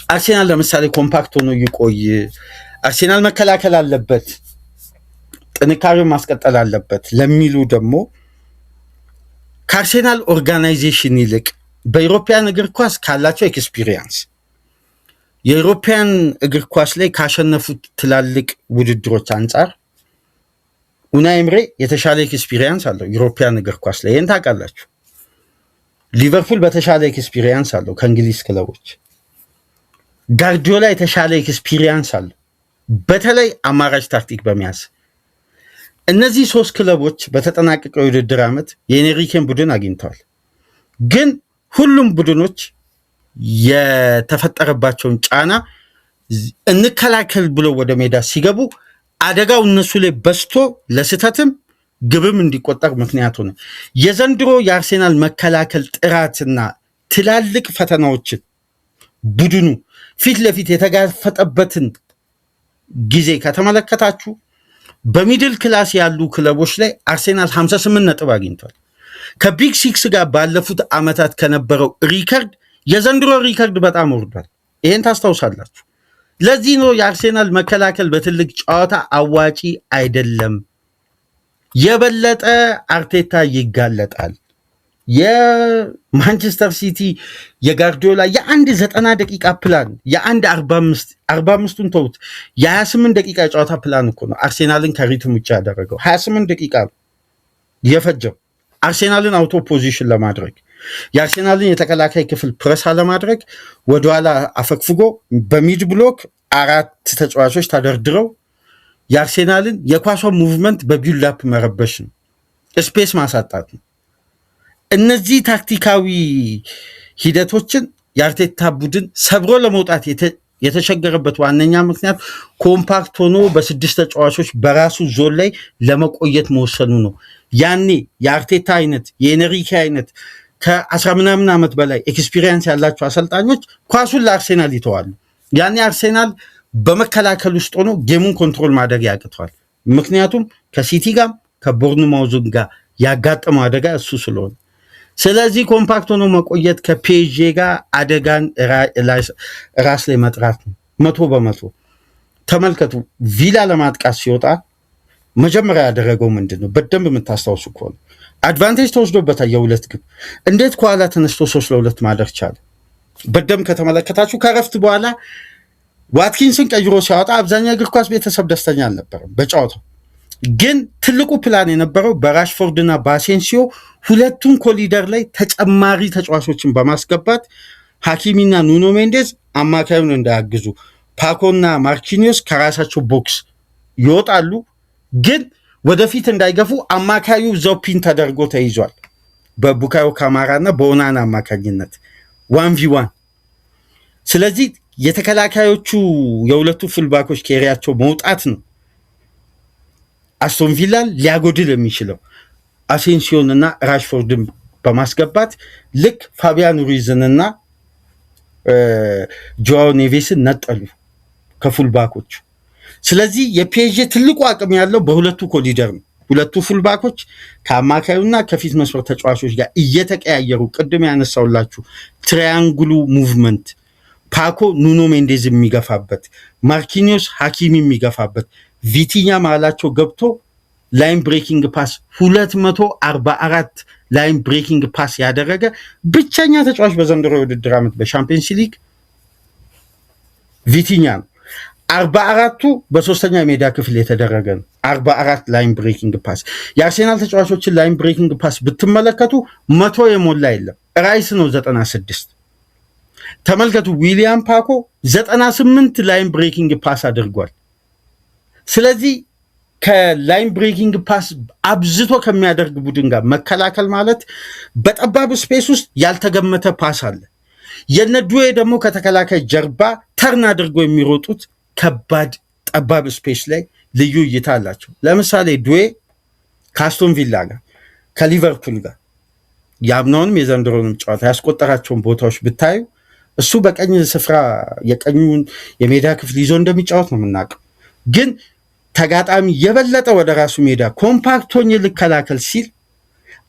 አርሴናል ለምሳሌ ኮምፓክት ሆኖ ይቆይ፣ አርሴናል መከላከል አለበት፣ ጥንካሬውን ማስቀጠል አለበት ለሚሉ ደግሞ ከአርሴናል ኦርጋናይዜሽን ይልቅ በኢሮፒያን እግር ኳስ ካላቸው ኤክስፒሪየንስ የኢሮፒያን እግር ኳስ ላይ ካሸነፉት ትላልቅ ውድድሮች አንጻር ኡናይ ኤምሬ የተሻለ ኤክስፒሪየንስ አለው ኢሮፒያን እግር ኳስ ላይ። ይህን ታውቃላችሁ። ሊቨርፑል በተሻለ ኤክስፒሪየንስ አለው ከእንግሊዝ ክለቦች። ጋርዲዮላ የተሻለ ኤክስፒሪየንስ አለው በተለይ አማራጭ ታክቲክ በመያዝ። እነዚህ ሶስት ክለቦች በተጠናቀቀው የውድድር ዓመት የኤንሪኬን ቡድን አግኝተዋል። ግን ሁሉም ቡድኖች የተፈጠረባቸውን ጫና እንከላከል ብለው ወደ ሜዳ ሲገቡ አደጋው እነሱ ላይ በስቶ ለስተትም ግብም እንዲቆጠር ምክንያት ሆነ። የዘንድሮ የአርሴናል መከላከል ጥራትና ትላልቅ ፈተናዎችን ቡድኑ ፊት ለፊት የተጋፈጠበትን ጊዜ ከተመለከታችሁ በሚድል ክላስ ያሉ ክለቦች ላይ አርሴናል 58 ነጥብ አግኝቷል። ከቢግ ሲክስ ጋር ባለፉት ዓመታት ከነበረው ሪከርድ የዘንድሮ ሪከርድ በጣም ወርዷል። ይሄን ታስታውሳላችሁ። ለዚህ ነው የአርሴናል መከላከል በትልቅ ጨዋታ አዋጪ አይደለም። የበለጠ አርቴታ ይጋለጣል። የማንቸስተር ሲቲ የጋርዲዮላ የአንድ 90 ደቂቃ ፕላን የአንድ 45ቱን ተውት፣ የ28 ደቂቃ የጨዋታ ፕላን እኮ ነው አርሴናልን ከሪትም ውጭ ያደረገው። 28 ደቂቃ ነው የፈጀው አርሴናልን አውቶ ፖዚሽን ለማድረግ፣ የአርሴናልን የተከላካይ ክፍል ፕረሳ ለማድረግ ወደኋላ አፈግፍጎ በሚድ ብሎክ 4 ተጫዋቾች ተደርድረው የአርሴናልን የኳሷን ሙቭመንት በቢልዳፕ መረበሽ ነው፣ ስፔስ ማሳጣት ነው። እነዚህ ታክቲካዊ ሂደቶችን የአርቴታ ቡድን ሰብሮ ለመውጣት የተቸገረበት ዋነኛ ምክንያት ኮምፓክት ሆኖ በ6 ተጫዋቾች በራሱ ዞን ላይ ለመቆየት መወሰኑ ነው። ያኔ የአርቴታ አይነት የኤንሪኬ አይነት ከ10 ምናምን ዓመት በላይ ኤክስፒሪየንስ ያላቸው አሰልጣኞች ኳሱን ለአርሴናል ይተዋሉ። ያኔ አርሴናል በመከላከል ውስጥ ሆኖ ጌሙን ኮንትሮል ማድረግ ያቅተዋል። ምክንያቱም ከሲቲ ጋር ከቦርንማውዝ ጋር ያጋጠመው አደጋ እሱ ስለሆነ። ስለዚህ ኮምፓክት ሆኖ መቆየት ከፒኤስጂ ጋር አደጋን ራስ ላይ መጥራት ነው 100%። ተመልከቱ፣ ቪላ ለማጥቃት ሲወጣ መጀመሪያ ያደረገው ምንድን ነው? በደንብ የምታስታውሱ ከሆነ አድቫንቴጅ ተወስዶበታል፣ የ2 ግብ። እንዴት ከኋላ ተነስቶ 3-2 ማድረግ ቻለ? በደንብ ከተመለከታችሁ ከረፍት በኋላ ዋትኪንስን ቀይሮ ሲያወጣ አብዛኛው እግር ኳስ ቤተሰብ ደስተኛ አልነበረም በጨዋታው። ግን ትልቁ ፕላን የነበረው በራሽፎርድና በአሴንሲዮ ሁለቱን ኮሊደር ላይ ተጨማሪ ተጫዋቾችን በማስገባት ሐኪሚና ኑኖ ሜንዴዝ አማካዩን እንዳያግዙ፣ ፓኮና ማርኪኒዮስ ከራሳቸው ቦክስ ይወጣሉ፣ ግን ወደፊት እንዳይገፉ አማካዩ እዛው ፒን ተደርጎ ተይዟል በቡካዮ ካማራና በኦናና አማካኝነት 1v1። ስለዚህ የተከላካዮቹ የሁለቱ ፉልባኮች ኬሪያቸው መውጣት ነው አስቶን ቪላን ሊያጎድል የሚችለው። አሴንሲዮንና ራሽፎርድን በማስገባት ልክ ፋቢያን ሩይዝንና ጆዋው ኔቬስን ነጠሉ ከፉልባኮቹ። ስለዚህ የፒኤስጂ ትልቁ አቅም ያለው በሁለቱ ኮሊደር ነው። ሁለቱ ፉልባኮች ከአማካዩና ከፊት መስመር ተጫዋቾች ጋር እየተቀያየሩ ቅድም ያነሳውላችሁ ትራያንግሉ ሙቭመንት፣ ፓኮ ኑኖ ሜንዴዝ የሚገፋበት፣ ማርኪኒዮስ ሐኪሚ የሚገፋበት፣ ቪቲኛ መሀላቸው ገብቶ ላይን ብሬኪንግ ፓስ 244 ላይን ብሬኪንግ ፓስ ያደረገ ብቸኛ ተጫዋች በዘንድሮ የውድድር ዓመት በሻምፒየንስ ሊግ ቪቲኛ ነው። 44ቱ በሶስተኛ የሜዳ ክፍል የተደረገ ነው። 44 ላይን ብሬኪንግ ፓስ። የአርሴናል ተጫዋቾችን ላይን ብሬኪንግ ፓስ ብትመለከቱ 100 የሞላ የለም። ራይስ ነው 96። ተመልከቱ፣ ዊሊያም ፓኮ 98 ላይን ብሬኪንግ ፓስ አድርጓል። ስለዚህ ከላይን ብሬኪንግ ፓስ አብዝቶ ከሚያደርግ ቡድን ጋር መከላከል ማለት በጠባብ ስፔስ ውስጥ ያልተገመተ ፓስ አለ። የነዱዌ ደግሞ ከተከላካይ ጀርባ ተርን አድርገው የሚሮጡት ከባድ ጠባብ ስፔስ ላይ ልዩ እይታ አላቸው። ለምሳሌ ዱዌ ከአስቶን ቪላ ጋር ከሊቨርፑል ጋር ያምናውንም የዘንድሮንም ጨዋታ ያስቆጠራቸውን ቦታዎች ብታዩ እሱ በቀኝ ስፍራ የቀኙን የሜዳ ክፍል ይዞ እንደሚጫወት ነው የምናውቀው። ግን ተጋጣሚ የበለጠ ወደ ራሱ ሜዳ ኮምፓክት ሆኜ ልከላከል ሲል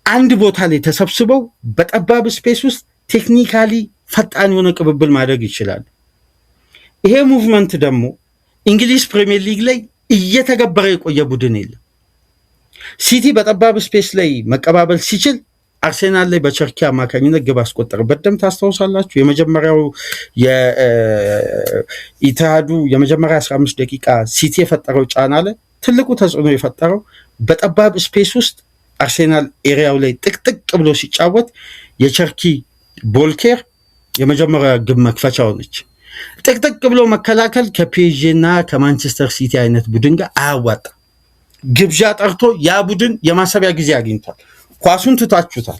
አንድ ቦታ ላይ ተሰብስበው በጠባብ ስፔስ ውስጥ ቴክኒካሊ ፈጣን የሆነ ቅብብል ማድረግ ይችላል። ይሄ ሙቭመንት ደግሞ እንግሊዝ ፕሪሚየር ሊግ ላይ እየተገበረ የቆየ ቡድን የለም። ሲቲ በጠባብ ስፔስ ላይ መቀባበል ሲችል አርሴናል ላይ በቸርኪ አማካኝነት ግብ አስቆጠረ። በደንብ ታስታውሳላችሁ። የመጀመሪያው የኢትሃዱ የመጀመሪያ 15 ደቂቃ ሲቲ የፈጠረው ጫና ላይ ትልቁ ተጽዕኖ የፈጠረው በጠባብ ስፔስ ውስጥ አርሴናል ኤሪያው ላይ ጥቅጥቅ ብሎ ሲጫወት የቸርኪ ቦልኬር የመጀመሪያ ግብ መክፈቻ ሆነች። ጥቅጥቅ ብሎ መከላከል ከፒኤስጂ እና ከማንቸስተር ሲቲ አይነት ቡድን ጋር አያዋጣ። ግብዣ ጠርቶ ያ ቡድን የማሰቢያ ጊዜ አግኝቷል። ኳሱን ትታችሁታል።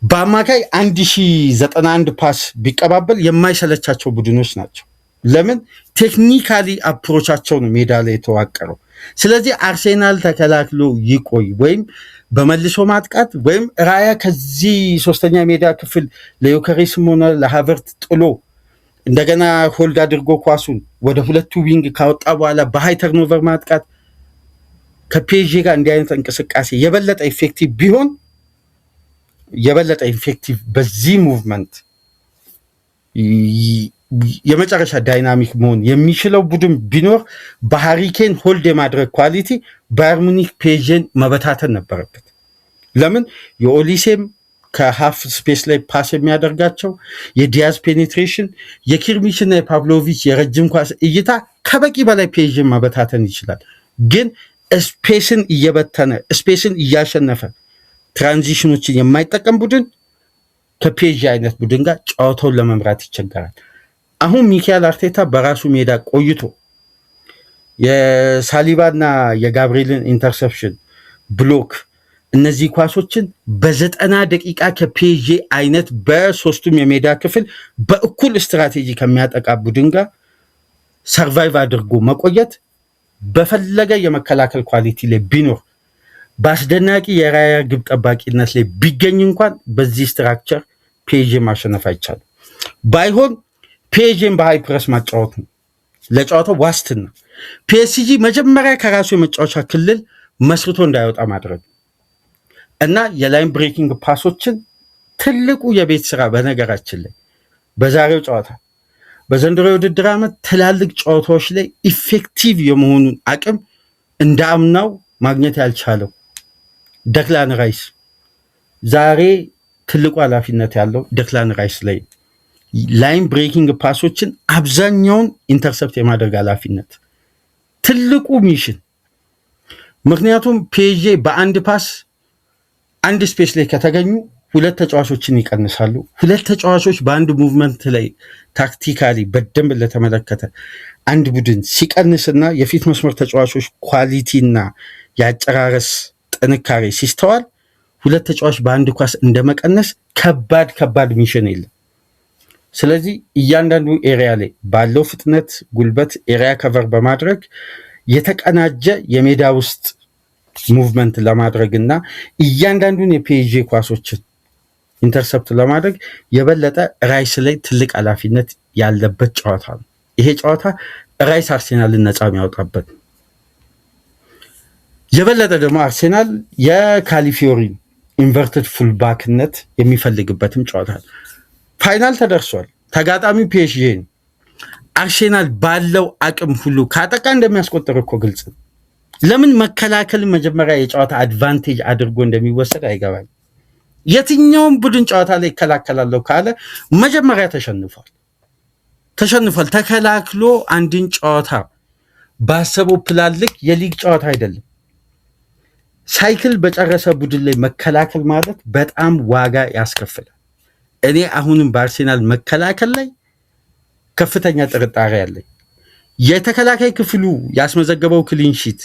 በአማካይ 1091 ፓስ ቢቀባበል የማይሰለቻቸው ቡድኖች ናቸው። ለምን? ቴክኒካሊ አፕሮቻቸው ነው ሜዳ ላይ የተዋቀረው። ስለዚህ አርሴናል ተከላክሎ ይቆይ ወይም በመልሶ ማጥቃት ወይም ራያ ከዚህ ሶስተኛ ሜዳ ክፍል ለዮከሬስም ሆነ ለሃቨርት ጥሎ እንደገና ሆልድ አድርጎ ኳሱን ወደ ሁለቱ ዊንግ ካወጣ በኋላ በሃይ ተርኖቨር ማጥቃት ከፒኤስጂ ጋር እንዲህ አይነት እንቅስቃሴ የበለጠ ኢፌክቲቭ ቢሆን የበለጠ ኢፌክቲቭ በዚህ ሙቭመንት የመጨረሻ ዳይናሚክ መሆን የሚችለው ቡድን ቢኖር በሃሪኬን ሆልድ የማድረግ ኳሊቲ ባየር ሙኒክ ፒኤስጂን መበታተን ነበረበት። ለምን? የኦሊሴም ከሃፍ ስፔስ ላይ ፓስ የሚያደርጋቸው የዲያዝ ፔኔትሬሽን፣ የኪርሚች እና የፓቭሎቪች የረጅም ኳስ እይታ ከበቂ በላይ ፒኤስጂን መበታተን ይችላል። ግን ስፔስን እየበተነ ስፔስን እያሸነፈ ትራንዚሽኖችን የማይጠቀም ቡድን ከፒኤስጂ አይነት ቡድን ጋር ጨዋታውን ለመምራት ይቸገራል። አሁን ሚካኤል አርቴታ በራሱ ሜዳ ቆይቶ የሳሊባና የጋብሪኤልን ኢንተርሰፕሽን ብሎክ እነዚህ ኳሶችን በ90 ደቂቃ ከፒኤስጂ አይነት በሶስቱም የሜዳ ክፍል በእኩል ስትራቴጂ ከሚያጠቃ ቡድን ጋር ሰርቫይቭ አድርጎ መቆየት በፈለገ የመከላከል ኳሊቲ ላይ ቢኖር በአስደናቂ የራያ ግብ ጠባቂነት ላይ ቢገኝ እንኳን በዚህ ስትራክቸር ፒኤስጂ ማሸነፍ አይቻልም። ባይሆን ፒኤስጂን በሃይ ፕረስ ማጫወት ነው ለጨዋታው ዋስትና። ፒኤስጂ መጀመሪያ ከራሱ የመጫወቻ ክልል መስርቶ እንዳይወጣ ማድረግ እና የላይን ብሬኪንግ ፓሶችን ትልቁ የቤት ስራ በነገራችን ላይ በዛሬው ጨዋታ በዘንድሮ የውድድር ዓመት ትላልቅ ጨዋታዎች ላይ ኢፌክቲቭ የመሆኑን አቅም እንደ አምናው ማግኘት ያልቻለው ደክላን ራይስ ዛሬ ትልቁ ኃላፊነት ያለው ደክላን ራይስ ላይ ላይን ብሬኪንግ ፓሶችን አብዛኛውን ኢንተርሰፕት የማድረግ ኃላፊነት ትልቁ ሚሽን። ምክንያቱም ፒኤስጂ በአንድ ፓስ አንድ ስፔስ ላይ ከተገኙ ሁለት ተጫዋቾችን ይቀንሳሉ። ሁለት ተጫዋቾች በአንድ ሙቭመንት ላይ ታክቲካሊ በደንብ ለተመለከተ አንድ ቡድን ሲቀንስና የፊት መስመር ተጫዋቾች ኳሊቲና የአጨራረስ ጥንካሬ ሲስተዋል ሁለት ተጫዋች በአንድ ኳስ እንደመቀነስ ከባድ ሚሽን የለም። ስለዚህ እያንዳንዱ ኤሪያ ላይ ባለው ፍጥነት፣ ጉልበት ኤሪያ ከቨር በማድረግ የተቀናጀ የሜዳ ውስጥ ሙቭመንት ለማድረግ እና እያንዳንዱን የፒኤስጂ ኳሶችን ኢንተርሰፕት ለማድረግ የበለጠ ራይስ ላይ ትልቅ ኃላፊነት ያለበት ጨዋታ ነው። ይሄ ጨዋታ ራይስ አርሴናልን ነፃ የሚያወጣበት የበለጠ ደግሞ አርሴናል የካሊፊዮሪን ኢንቨርትድ ፉልባክነት የሚፈልግበትም ጨዋታ ነው። ፋይናል ተደርሷል። ተጋጣሚ ፒኤስጂ አርሴናል ባለው አቅም ሁሉ ካጠቃ እንደሚያስቆጥር እኮ ግልጽ ነው። ለምን መከላከል መጀመሪያ የጨዋታ አድቫንቴጅ አድርጎ እንደሚወሰድ አይገባኝ። የትኛውም ቡድን ጨዋታ ላይ ይከላከላለሁ ካለ መጀመሪያ ተሸንፏል። ተከላክሎ አንድን ጨዋታ ባሰበው ፕላን ልክ የሊግ ጨዋታ አይደለም። ሳይክል በጨረሰ ቡድን ላይ መከላከል ማለት በጣም ዋጋ ያስከፍላል። እኔ አሁንም በአርሴናል መከላከል ላይ ከፍተኛ ጥርጣሬ አለኝ። የተከላካይ ክፍሉ ያስመዘገበው ክሊንሺት፣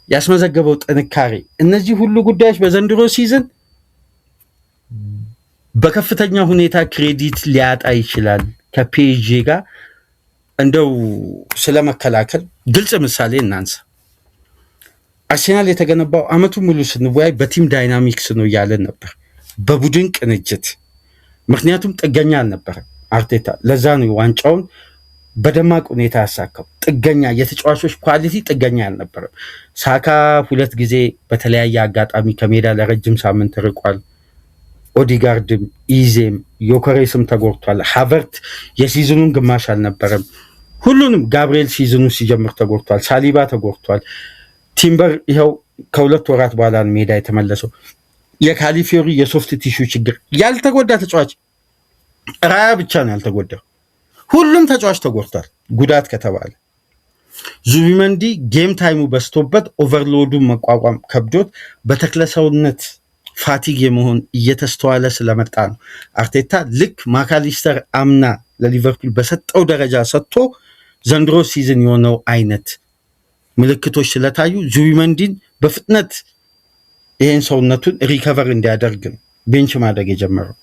ያስመዘገበው ጥንካሬ፣ እነዚህ ሁሉ ጉዳዮች በዘንድሮ ሲዝን በከፍተኛ ሁኔታ ክሬዲት ሊያጣ ይችላል ከፒኤስጂ ጋር። እንደው ስለመከላከል ግልጽ ምሳሌ እናንሳ። አርሴናል የተገነባው አመቱ ሙሉ ስንወያይ በቲም ዳይናሚክስ ነው እያለን ነበር፣ በቡድን ቅንጅት። ምክንያቱም ጥገኛ አልነበረም አርቴታ። ለዛ ነው ዋንጫውን በደማቅ ሁኔታ ያሳካው። ጥገኛ የተጫዋቾች ኳሊቲ ጥገኛ አልነበረም። ሳካ 2 ጊዜ በተለያየ አጋጣሚ ከሜዳ ለረጅም ሳምንት ርቋል። ኦዲጋርድም፣ ኢዜም፣ ዮከሬስም ተጎድቷል። ሃቨርት የሲዝኑን ግማሽ አልነበረም። ሁሉንም ጋብሪኤል ሲዝኑ ሲጀምር ተጎድቷል። ሳሊባ ተጎድቷል። ቲምበር ይኸው ከ2 ወራት በኋላ ሜዳ የተመለሰው። የካሊፊዮሪ የሶፍት ቲሹ ችግር ያልተጎዳ ተጫዋች ራያ ብቻ ነው ያልተጎዳው። ሁሉም ተጫዋች ተጎድቷል። ጉዳት ከተባለ ዙቢመንዲ ጌም ታይሙ በስቶበት ኦቨርሎዱን መቋቋም ከብዶት በተክለሰውነት ፋቲግ የመሆን እየተስተዋለ ስለመጣ ነው አርቴታ ልክ ማካሊስተር አምና ለሊቨርፑል በሰጠው ደረጃ ሰጥቶ ዘንድሮ ሲዝን የሆነው አይነት ምልክቶች ስለታዩ ዙቢመንዲን በፍጥነት ይሄን ሰውነቱን ሪከቨር እንዲያደርግ ቤንች ማድረግ የጀመረው።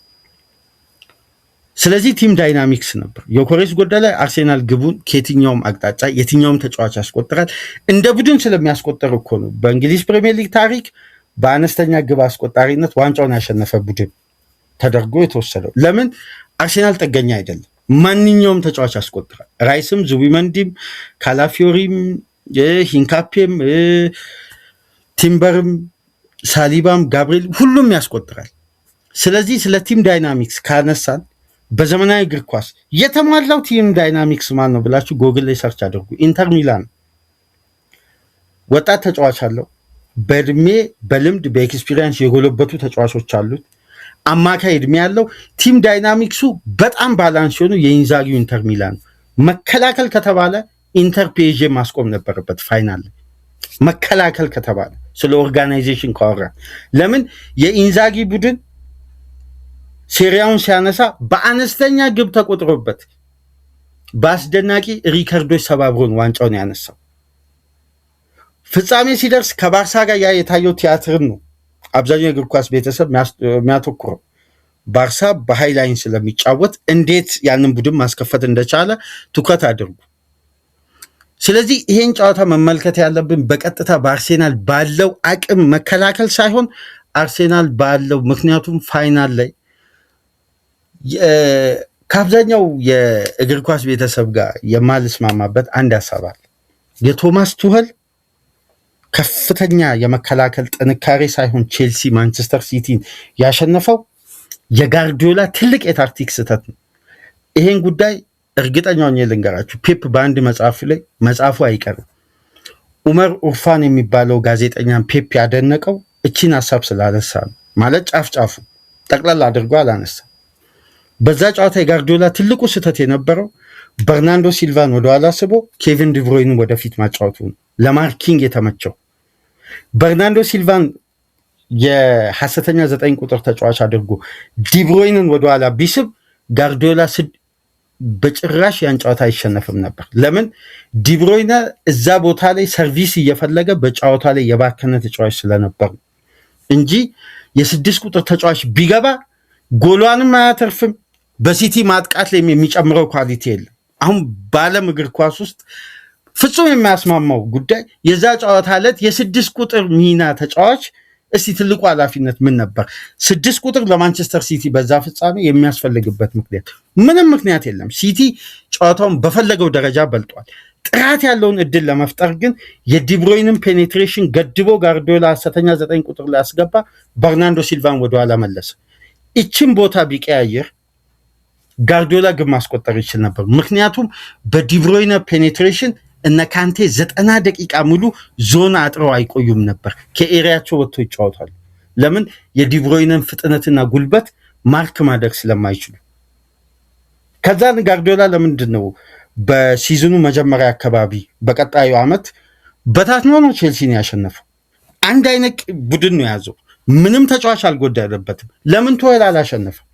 ስለዚህ ቲም ዳይናሚክስ ነበር። ዮከሬስ ጎደለ፣ አርሴናል ግቡን ከየትኛውም አቅጣጫ የትኛውም ተጫዋች ያስቆጥራል። እንደ ቡድን ስለሚያስቆጠር እኮ ነው በእንግሊዝ ፕሪሚየር ሊግ ታሪክ በአነስተኛ ግብ አስቆጣሪነት ዋንጫውን ያሸነፈ ቡድን ተደርጎ የተወሰደው። ለምን? አርሴናል ጥገኛ አይደለም። ማንኛውም ተጫዋች ያስቆጥራል። ራይስም፣ ዙቢመንዲም፣ ካላፊዮሪም፣ ሂንካፔም፣ ቲምበርም፣ ሳሊባም፣ ጋብሪኤል ሁሉም ያስቆጥራል። ስለዚህ ስለ ቲም ዳይናሚክስ ካነሳን በዘመናዊ እግር ኳስ የተሟላው ቲም ዳይናሚክስ ማን ነው ብላችሁ ጎግል ላይ ሰርች አድርጉ። ኢንተር ሚላን ወጣት ተጫዋች አለው። በእድሜ በልምድ በኤክስፒሪየንስ የጎለበቱ ተጫዋቾች አሉት። አማካይ እድሜ ያለው ቲም ዳይናሚክሱ በጣም ባላንስ የሆኑ የኢንዛጊው ኢንተር ሚላን። መከላከል ከተባለ ኢንተር ፒኤስጂ ማስቆም ነበረበት ፋይናል። መከላከል ከተባለ ስለ ኦርጋናይዜሽን ካወራ ለምን የኢንዛጊ ቡድን ሴሪያውን ሲያነሳ በአነስተኛ ግብ ተቆጥሮበት በአስደናቂ ሪከርዶች ሰባብሮን ዋንጫውን ያነሳው። ፍጻሜ ሲደርስ ከባርሳ ጋር ያ የታየው ቲያትርን ነው አብዛኛው የእግር ኳስ ቤተሰብ የሚያተኩረው። ባርሳ በሃይላይን ስለሚጫወት እንዴት ያንን ቡድን ማስከፈት እንደቻለ ትኩረት አድርጉ። ስለዚህ ይሄን ጨዋታ መመልከት ያለብን በቀጥታ በአርሴናል ባለው አቅም መከላከል ሳይሆን አርሴናል ባለው፣ ምክንያቱም ፋይናል ላይ ከአብዛኛው የእግር ኳስ ቤተሰብ ጋር የማልስማማበት አንድ ሀሳብ አለ። የቶማስ ቱኸል ከፍተኛ የመከላከል ጥንካሬ ሳይሆን ቼልሲ ማንቸስተር ሲቲን ያሸነፈው የጋርዲዮላ ትልቅ የታክቲክ ስህተት ነው። ይሄን ጉዳይ እርግጠኛው ልንገራችሁ፣ ፔፕ በአንድ መጽሐፉ ላይ መጽሐፉ አይቀርም። ኡመር ኡርፋን የሚባለው ጋዜጠኛን ፔፕ ያደነቀው እቺን ሀሳብ ስላነሳ ነው። ማለት ጫፍ ጫፉ ጠቅላላ አድርጎ አላነሳ። በዛ ጨዋታ የጋርዲዮላ ትልቁ ስህተት የነበረው በርናንዶ ሲልቫን ወደኋላ ስቦ ኬቪን ዲብሮይንን ወደፊት ማጫወቱ ነው። ለማርኪንግ የተመቸው በርናንዶ ሲልቫን የሐሰተኛ 9 ቁጥር ተጫዋች አድርጎ ዲብሮይንን ወደኋላ ቢስብ ጋርዲዮላ በጭራሽ ያን ጨዋታ አይሸነፍም ነበር። ለምን? ዲብሮይነ እዛ ቦታ ላይ ሰርቪስ እየፈለገ በጨዋታ ላይ የባከነ ተጫዋች ስለነበር እንጂ የ6 ቁጥር ተጫዋች ቢገባ ጎሏንም አያተርፍም። በሲቲ ማጥቃት ላይ የሚጨምረው ኳሊቲ የለም። አሁን በዓለም እግር ኳስ ውስጥ ፍጹም የሚያስማማው ጉዳይ የዛ ጨዋታ ዕለት የ6 ቁጥር ሚና ተጫዋች እስቲ ትልቁ ኃላፊነት ምን ነበር? 6 ቁጥር ለማንቸስተር ሲቲ በዛ ፍጻሜ የሚያስፈልግበት ምክንያት ምንም ምክንያት የለም። ሲቲ ጨዋታውን በፈለገው ደረጃ በልጧል። ጥራት ያለውን እድል ለመፍጠር ግን የዲብሮይንን ፔኔትሬሽን ገድቦ ጋርዲዮላ ሐሰተኛ 9 ቁጥር ላይ አስገባ። በርናንዶ ሲልቫን ወደኋላ መለሰ። ይችን ቦታ ቢቀያየር ጋርዲዮላ ግብ ማስቆጠር ይችል ነበር። ምክንያቱም በዲብሮይነ ፔኔትሬሽን እነ ካንቴ 90 ደቂቃ ሙሉ ዞን አጥረው አይቆዩም ነበር። ከኤሪያቸው ወጥቶ ይጫወታሉ። ለምን? የዲብሮይነን ፍጥነትና ጉልበት ማርክ ማድረግ ስለማይችሉ። ከዛ ጋርዲዮላ ለምንድን ነው በሲዝኑ መጀመሪያ አካባቢ በቀጣዩ ዓመት በታትኖ ነው ቼልሲን ያሸነፈው? አንድ አይነት ቡድን ነው ያዘው። ምንም ተጫዋች አልጎደለበትም። ለምን ቶይል አላሸነፈም?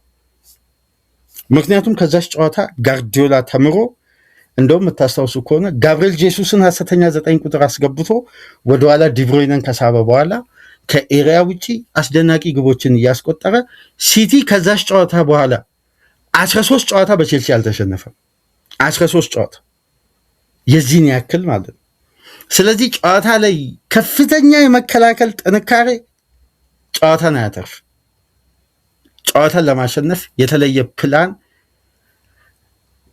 ምክንያቱም ከዛች ጨዋታ ጋርዲዮላ ተምሮ እንደውም የምታስታውሱ ከሆነ ጋብሪኤል ጄሱስን ሐሰተኛ 9 ቁጥር አስገብቶ ወደኋላ ዲብሮይነን ከሳበ በኋላ ከኤሪያ ውጪ አስደናቂ ግቦችን እያስቆጠረ ሲቲ ከዛች ጨዋታ በኋላ 13 ጨዋታ በቼልሲ አልተሸነፈም። 13 ጨዋታ የዚህን ያክል ማለት ነው። ስለዚህ ጨዋታ ላይ ከፍተኛ የመከላከል ጥንካሬ ጨዋታን አያተርፍ። ጨዋታን ለማሸነፍ የተለየ ፕላን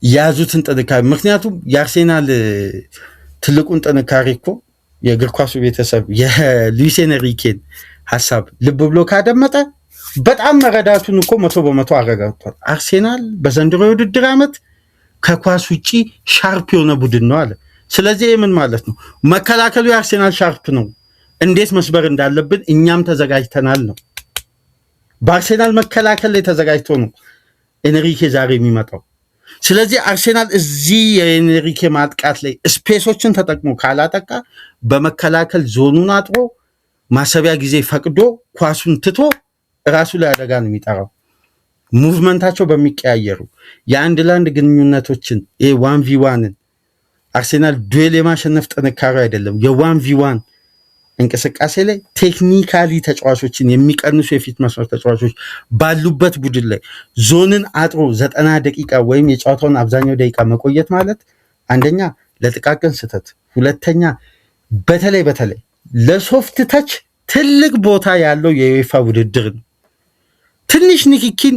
ያዙትን ጥንካሬ። ምክንያቱም የአርሴናል ትልቁን ጥንካሬ እኮ የእግር ኳሱ ቤተሰብ የሉዊስ ኤንሪኬን ሀሳብ ልብ ብሎ ካደመጠ በጣም መረዳቱን እኮ 100% አረጋግጧል። አርሴናል በዘንድሮ የውድድር ዓመት ከኳስ ውጪ ሻርፕ የሆነ ቡድን ነው አለ። ስለዚህ ምን ማለት ነው? መከላከሉ የአርሴናል ሻርፕ ነው፣ እንዴት መስበር እንዳለብን እኛም ተዘጋጅተናል ነው። በአርሴናል መከላከል ላይ ተዘጋጅቶ ነው ኤንሪኬ ዛሬ የሚመጣው። ስለዚህ አርሴናል እዚህ የኤንሪኬ ማጥቃት ላይ ስፔሶችን ተጠቅሞ ካላጠቃ በመከላከል ዞኑን አጥሮ ማሰቢያ ጊዜ ፈቅዶ ኳሱን ትቶ ራሱ ላይ አደጋ ነው የሚጠራው። ሙቭመንታቸው በሚቀያየሩ የአንድ ለአንድ ግንኙነቶችን ዋን ቪ ዋንን አርሴናል ዱዌል የማሸነፍ ጥንካሬ አይደለም፣ የዋን ቪ ዋን እንቅስቃሴ ላይ ቴክኒካሊ ተጫዋቾችን የሚቀንሱ የፊት መስመር ተጫዋቾች ባሉበት ቡድን ላይ ዞንን አጥሮ 90 ደቂቃ ወይም የጨዋታውን አብዛኛው ደቂቃ መቆየት ማለት አንደኛ ለጥቃቅን ስህተት፣ ሁለተኛ በተለይ ለሶፍት ተች ትልቅ ቦታ ያለው የዩኤፋ ውድድር ነው። ትንሽ ንክኪን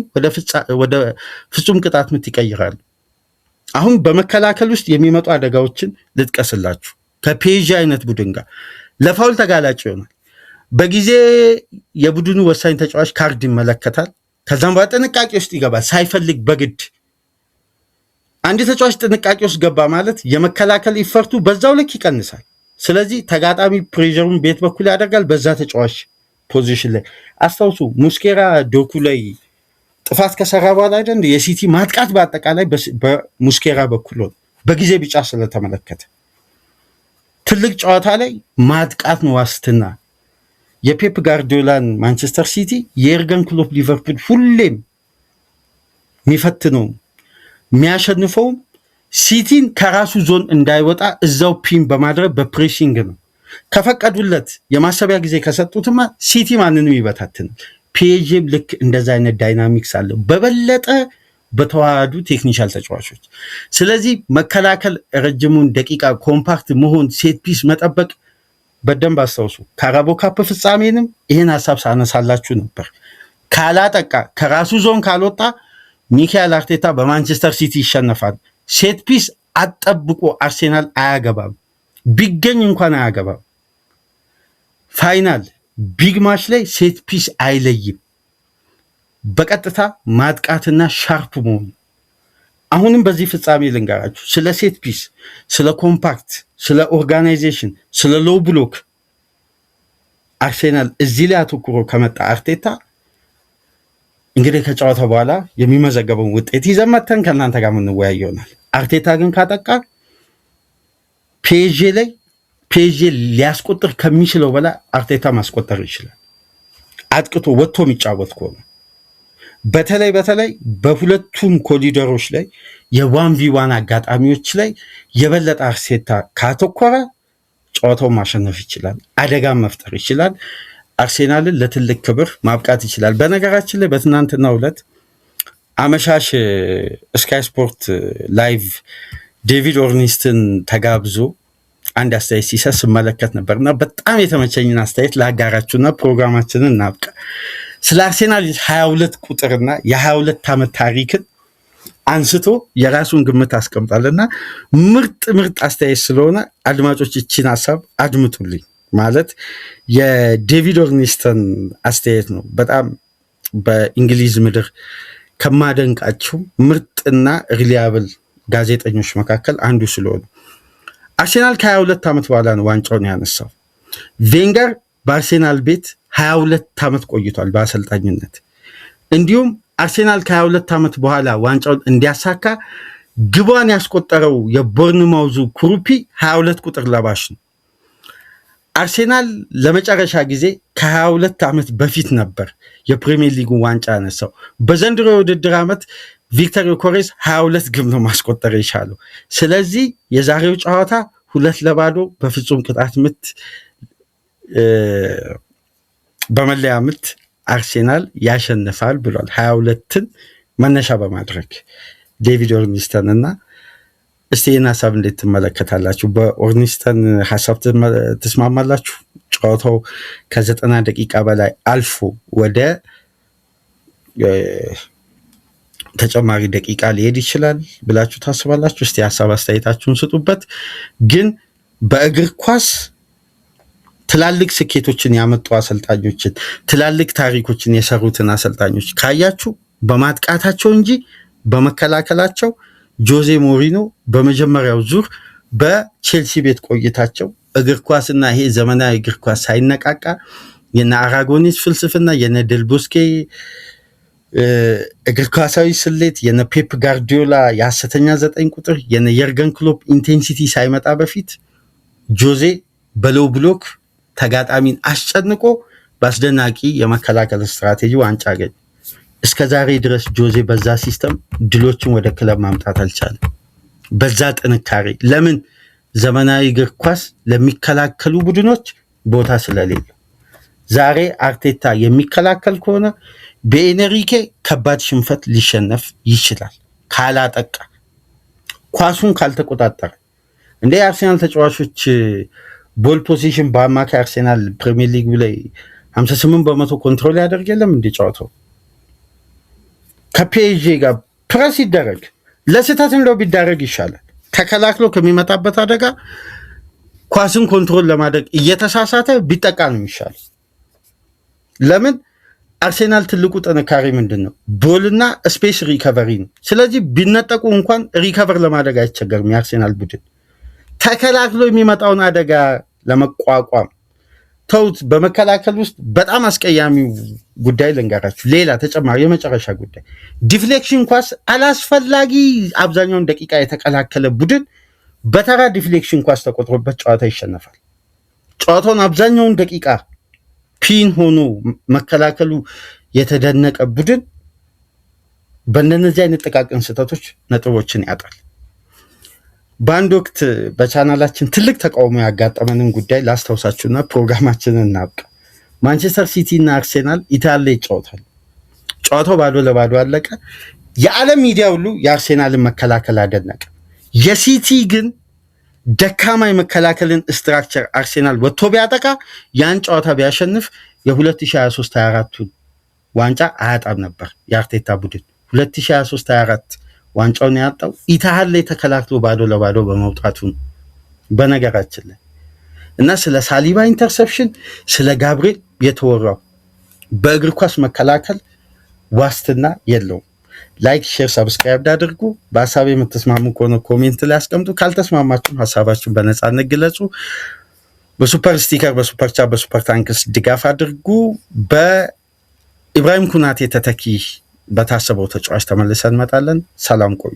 ወደ ፍጹም ቅጣት ምት ይቀይራሉ። አሁን በመከላከል ውስጥ የሚመጡ አደጋዎችን ልጥቀስላችሁ። ከፔዥ አይነት ቡድን ጋር ለፋውል ተጋላጭ ይሆናል። በጊዜ የቡድኑ ወሳኝ ተጫዋች ካርድ ይመለከታል። ከዛም በኋላ ጥንቃቄ ውስጥ ይገባል ሳይፈልግ በግድ። አንድ ተጫዋች ጥንቃቄ ውስጥ ገባ ማለት የመከላከል ኢፈርቱ በዛው ልክ ይቀንሳል። ስለዚህ ተጋጣሚ ፕሬሸሩን ቤት በኩል ያደርጋል በዛ ተጫዋች ፖዚሽን ላይ። አስታውሱ ሙስኬራ ዶኩ ላይ ጥፋት ከሰራ በኋላ አይደል የሲቲ ማጥቃት በአጠቃላይ በሙስኬራ በኩል ሆነ በጊዜ ቢጫ ስለተመለከተ። ትልቅ ጨዋታ ላይ ማጥቃት ነው ዋስትና። የፔፕ ጋርዲዮላን ማንቸስተር ሲቲ የኤርገን ክሎፕ ሊቨርፑል ሁሌም የሚፈትነው የሚያሸንፈውም ሲቲን ከራሱ ዞን እንዳይወጣ እዛው ፒን በማድረግ በፕሬሲንግ ነው። ከፈቀዱለት የማሰቢያ ጊዜ ከሰጡትማ ሲቲ ማንንም ይበታትናል። ፒኤስጂም ልክ እንደዛ አይነት ዳይናሚክስ አለው በበለጠ በተዋሃዱ ቴክኒሻል ተጫዋቾች። ስለዚህ መከላከል፣ ረጅሙን ደቂቃ ኮምፓክት መሆን፣ ሴት ፒስ መጠበቅ በደንብ አስታውሱ። ካራቦ ካፕ ፍጻሜንም ይህን ሀሳብ ሳነሳላችሁ ነበር። ካላጠቃ ከራሱ ዞን ካልወጣ ሚካኤል አርቴታ በማንቸስተር ሲቲ ይሸነፋል። ሴት ፒስ አጠብቆ አርሴናል አያገባም፣ ቢገኝ እንኳን አያገባም። ፋይናል ቢግ ማች ላይ ሴት ፒስ አይለይም። በቀጥታ ማጥቃትና ሻርፕ መሆኑ። አሁንም በዚህ ፍጻሜ ልንገራችሁ ስለ ሴት ፒስ፣ ስለ ኮምፓክት፣ ስለ ኦርጋናይዜሽን፣ ስለ ሎው ብሎክ አርሴናል እዚህ ላይ አተኩሮ ከመጣ አርቴታ እንግዲህ ከጨዋታ በኋላ የሚመዘገበውን ውጤት ይዘን መተን ከእናንተ ጋር የምንወያይ ይሆናል። አርቴታ ግን ካጠቃ ፔዤ ሊያስቆጥር ከሚችለው በላይ አርቴታ ማስቆጠር ይችላል። አጥቅቶ ወጥቶ የሚጫወት ከሆነ በተለይ በሁለቱም ኮሊደሮች ላይ የዋን ቪ ዋን አጋጣሚዎች ላይ የበለጠ አርቴታ ካተኮረ ጨዋታውን ማሸነፍ ይችላል፣ አደጋን መፍጠር ይችላል፣ አርሴናልን ለትልቅ ክብር ማብቃት ይችላል። በነገራችን ላይ በትናንትናው ዕለት አመሻሽ ስካይ ስፖርት ላይቭ ዴቪድ ኦርኒስትን ተጋብዞ አንድ አስተያየት ሲሰጥ ስመለከት ነበርና በጣም የተመቸኝን አስተያየት ላጋራችሁና ፕሮግራማችንን እናብቃ። ስለ አርሴናል 22 ቁጥርና የ22 ዓመት ታሪክን አንስቶ የራሱን ግምት አስቀምጧልና ምርጥ አስተያየት ስለሆነ አድማጮች እቺን ሀሳብ አድምጡልኝ። ማለት የዴቪድ ኦርኒስተን አስተያየት ነው። በጣም በእንግሊዝ ምድር ከማደንቃቸው ምርጥና ሪሊያብል ጋዜጠኞች መካከል አንዱ ስለሆነ አርሴናል ከ22 ዓመት በኋላ ነው ዋንጫውን ያነሳው። ቬንገር በአርሴናል ቤት 22 ዓመት ቆይቷል በአሰልጣኝነት። እንዲሁም አርሴናል ከ22 ዓመት በኋላ ዋንጫውን እንዲያሳካ ግቧን ያስቆጠረው የቦርንማውዙ ኩሩፒ 22 ቁጥር ለባሽ ነው። አርሴናል ለመጨረሻ ጊዜ ከ22 ዓመት በፊት ነበር የፕሪሚየር ሊጉ ዋንጫ ያነሳው። በዘንድሮ የውድድር ዓመት ቪክተር ዮኬሬስ 22 ግብ ነው ማስቆጠር የቻለው። ስለዚህ የዛሬው ጨዋታ 2-0 በፍጹም ቅጣት ምት በመለያ ምት አርሴናል ያሸንፋል ብሏል። 22ን መነሻ በማድረግ ዴቪድ ኦርኒስተን እና እስቲ ይህን ሀሳብ እንዴት ትመለከታላችሁ? በኦርኒስተን ሀሳብ ትስማማላችሁ? ጨዋታው ከ90 ደቂቃ በላይ አልፎ ወደ ተጨማሪ ደቂቃ ሊሄድ ይችላል ብላችሁ ታስባላችሁ? እስቲ ሀሳብ አስተያየታችሁን ስጡበት። ግን በእግር ኳስ ትላልቅ ስኬቶችን ያመጡ አሰልጣኞችን፣ ትላልቅ ታሪኮችን የሰሩትን አሰልጣኞች ካያችሁ በማጥቃታቸው እንጂ በመከላከላቸው ጆዜ ሞሪኖ በመጀመሪያው ዙር በቼልሲ ቤት ቆይታቸው እግር ኳስና ይሄ ዘመናዊ እግር ኳስ ሳይነቃቃ የነ አራጎኒስ ፍልስፍና፣ የነ ዴልቦስኬ እግር ኳሳዊ ስሌት፣ የነ ፔፕ ጋርዲዮላ የሐሰተኛ 9 ቁጥር፣ የነ የርገን ክሎፕ ኢንቴንሲቲ ሳይመጣ በፊት ጆዜ በሎው ብሎክ ተጋጣሚን አስጨንቆ በአስደናቂ የመከላከል ስትራቴጂ ዋንጫ አገኘ። እስከ ዛሬ ድረስ ጆዜ በዛ ሲስተም ድሎችን ወደ ክለብ ማምጣት አልቻለም። በዛ ጥንካሬ ለምን? ዘመናዊ እግር ኳስ ለሚከላከሉ ቡድኖች ቦታ ስለሌለ። ዛሬ አርቴታ የሚከላከል ከሆነ በኤንሪኬ ከባድ ሽንፈት ሊሸነፍ ይችላል። ካላጠቃ፣ ኳሱን ካልተቆጣጠረ። እንደ የአርሴናል ተጫዋቾች ቦል ፖዚሽን በአማካይ አርሴናል ፕሪሚየር ሊግ ላይ 58% ኮንትሮል ያደርግ የለም እንደ ጨዋታው ከፒኤስጂ ጋር ፕረስ ይደረግ፣ ለስህተት እንደው ቢዳረግ ይሻላል። ተከላክሎ ከሚመጣበት አደጋ ኳስን ኮንትሮል ለማድረግ እየተሳሳተ ቢጠቃ ነው የሚሻለው። ለምን? አርሴናል ትልቁ ጥንካሬ ምንድን ነው? ቦልና ስፔስ ሪከቨሪ ነው። ስለዚህ ቢነጠቁ እንኳን ሪከቨር ለማድረግ አይቸገርም የአርሴናል ቡድን። ተከላክሎ የሚመጣውን አደጋ ለመቋቋም ተውት። በመከላከል ውስጥ በጣም አስቀያሚው ጉዳይ ልንገራችሁ። ሌላ ተጨማሪ የመጨረሻ ጉዳይ ዲፍሌክሽን ኳስ አላስፈላጊ አብዛኛውን ደቂቃ የተከላከለ ቡድን በተራ ዲፍሌክሽን ኳስ ተቆጥሮበት ጨዋታ ይሸነፋል። ጨዋታውን አብዛኛውን ደቂቃ ፒን ሆኖ መከላከሉ የተደነቀ ቡድን በእነዚህ አይነት ጥቃቅን ስህተቶች ነጥቦችን ያጣል። በአንድ ወቅት በቻናላችን ትልቅ ተቃውሞ ያጋጠመንን ጉዳይ ላስታውሳችሁና ፕሮግራማችንን እናብቃ። ማንቸስተር ሲቲ እና አርሴናል ኢታሊ ይጫወታሉ። ጨዋታው 0-0 አለቀ። የዓለም ሚዲያ ሁሉ የአርሴናልን መከላከል አደነቀ። የሲቲ ግን ደካማ የመከላከልን ስትራክቸር አርሴናል ወጥቶ ቢያጠቃ ያን ጨዋታ ቢያሸንፍ የ2023-24 ዋንጫ አያጣም ነበር። የአርቴታ ቡድን 2023-24 ዋንጫውን ያጣው ኢታሃል ላይ ተከላክሎ 0-0 በመውጣቱ ነው። በነገራችን ላይ እና ስለ ሳሊባ ኢንተርሰፕሽን፣ ስለ ጋብሪኤል የተወራው በእግር ኳስ መከላከል ዋስትና የለውም። ላይክ፣ ሼር፣ ሰብስክራይብ አድርጉ። በሀሳብ የምትስማሙ ከሆነ ኮሜንት ላይ አስቀምጡ። ካልተስማማችሁም ሀሳባችሁን በነፃነት ግለጹ። በሱፐር ስቲከር፣ በሱፐር ቻት፣ በሱፐር ታንክስ ድጋፍ አድርጉ። በኢብራሂም ኩናቴ ተተኪ በታሰበው ተጫዋች ተመልሰን እንመጣለን። ሰላም ቆዩ።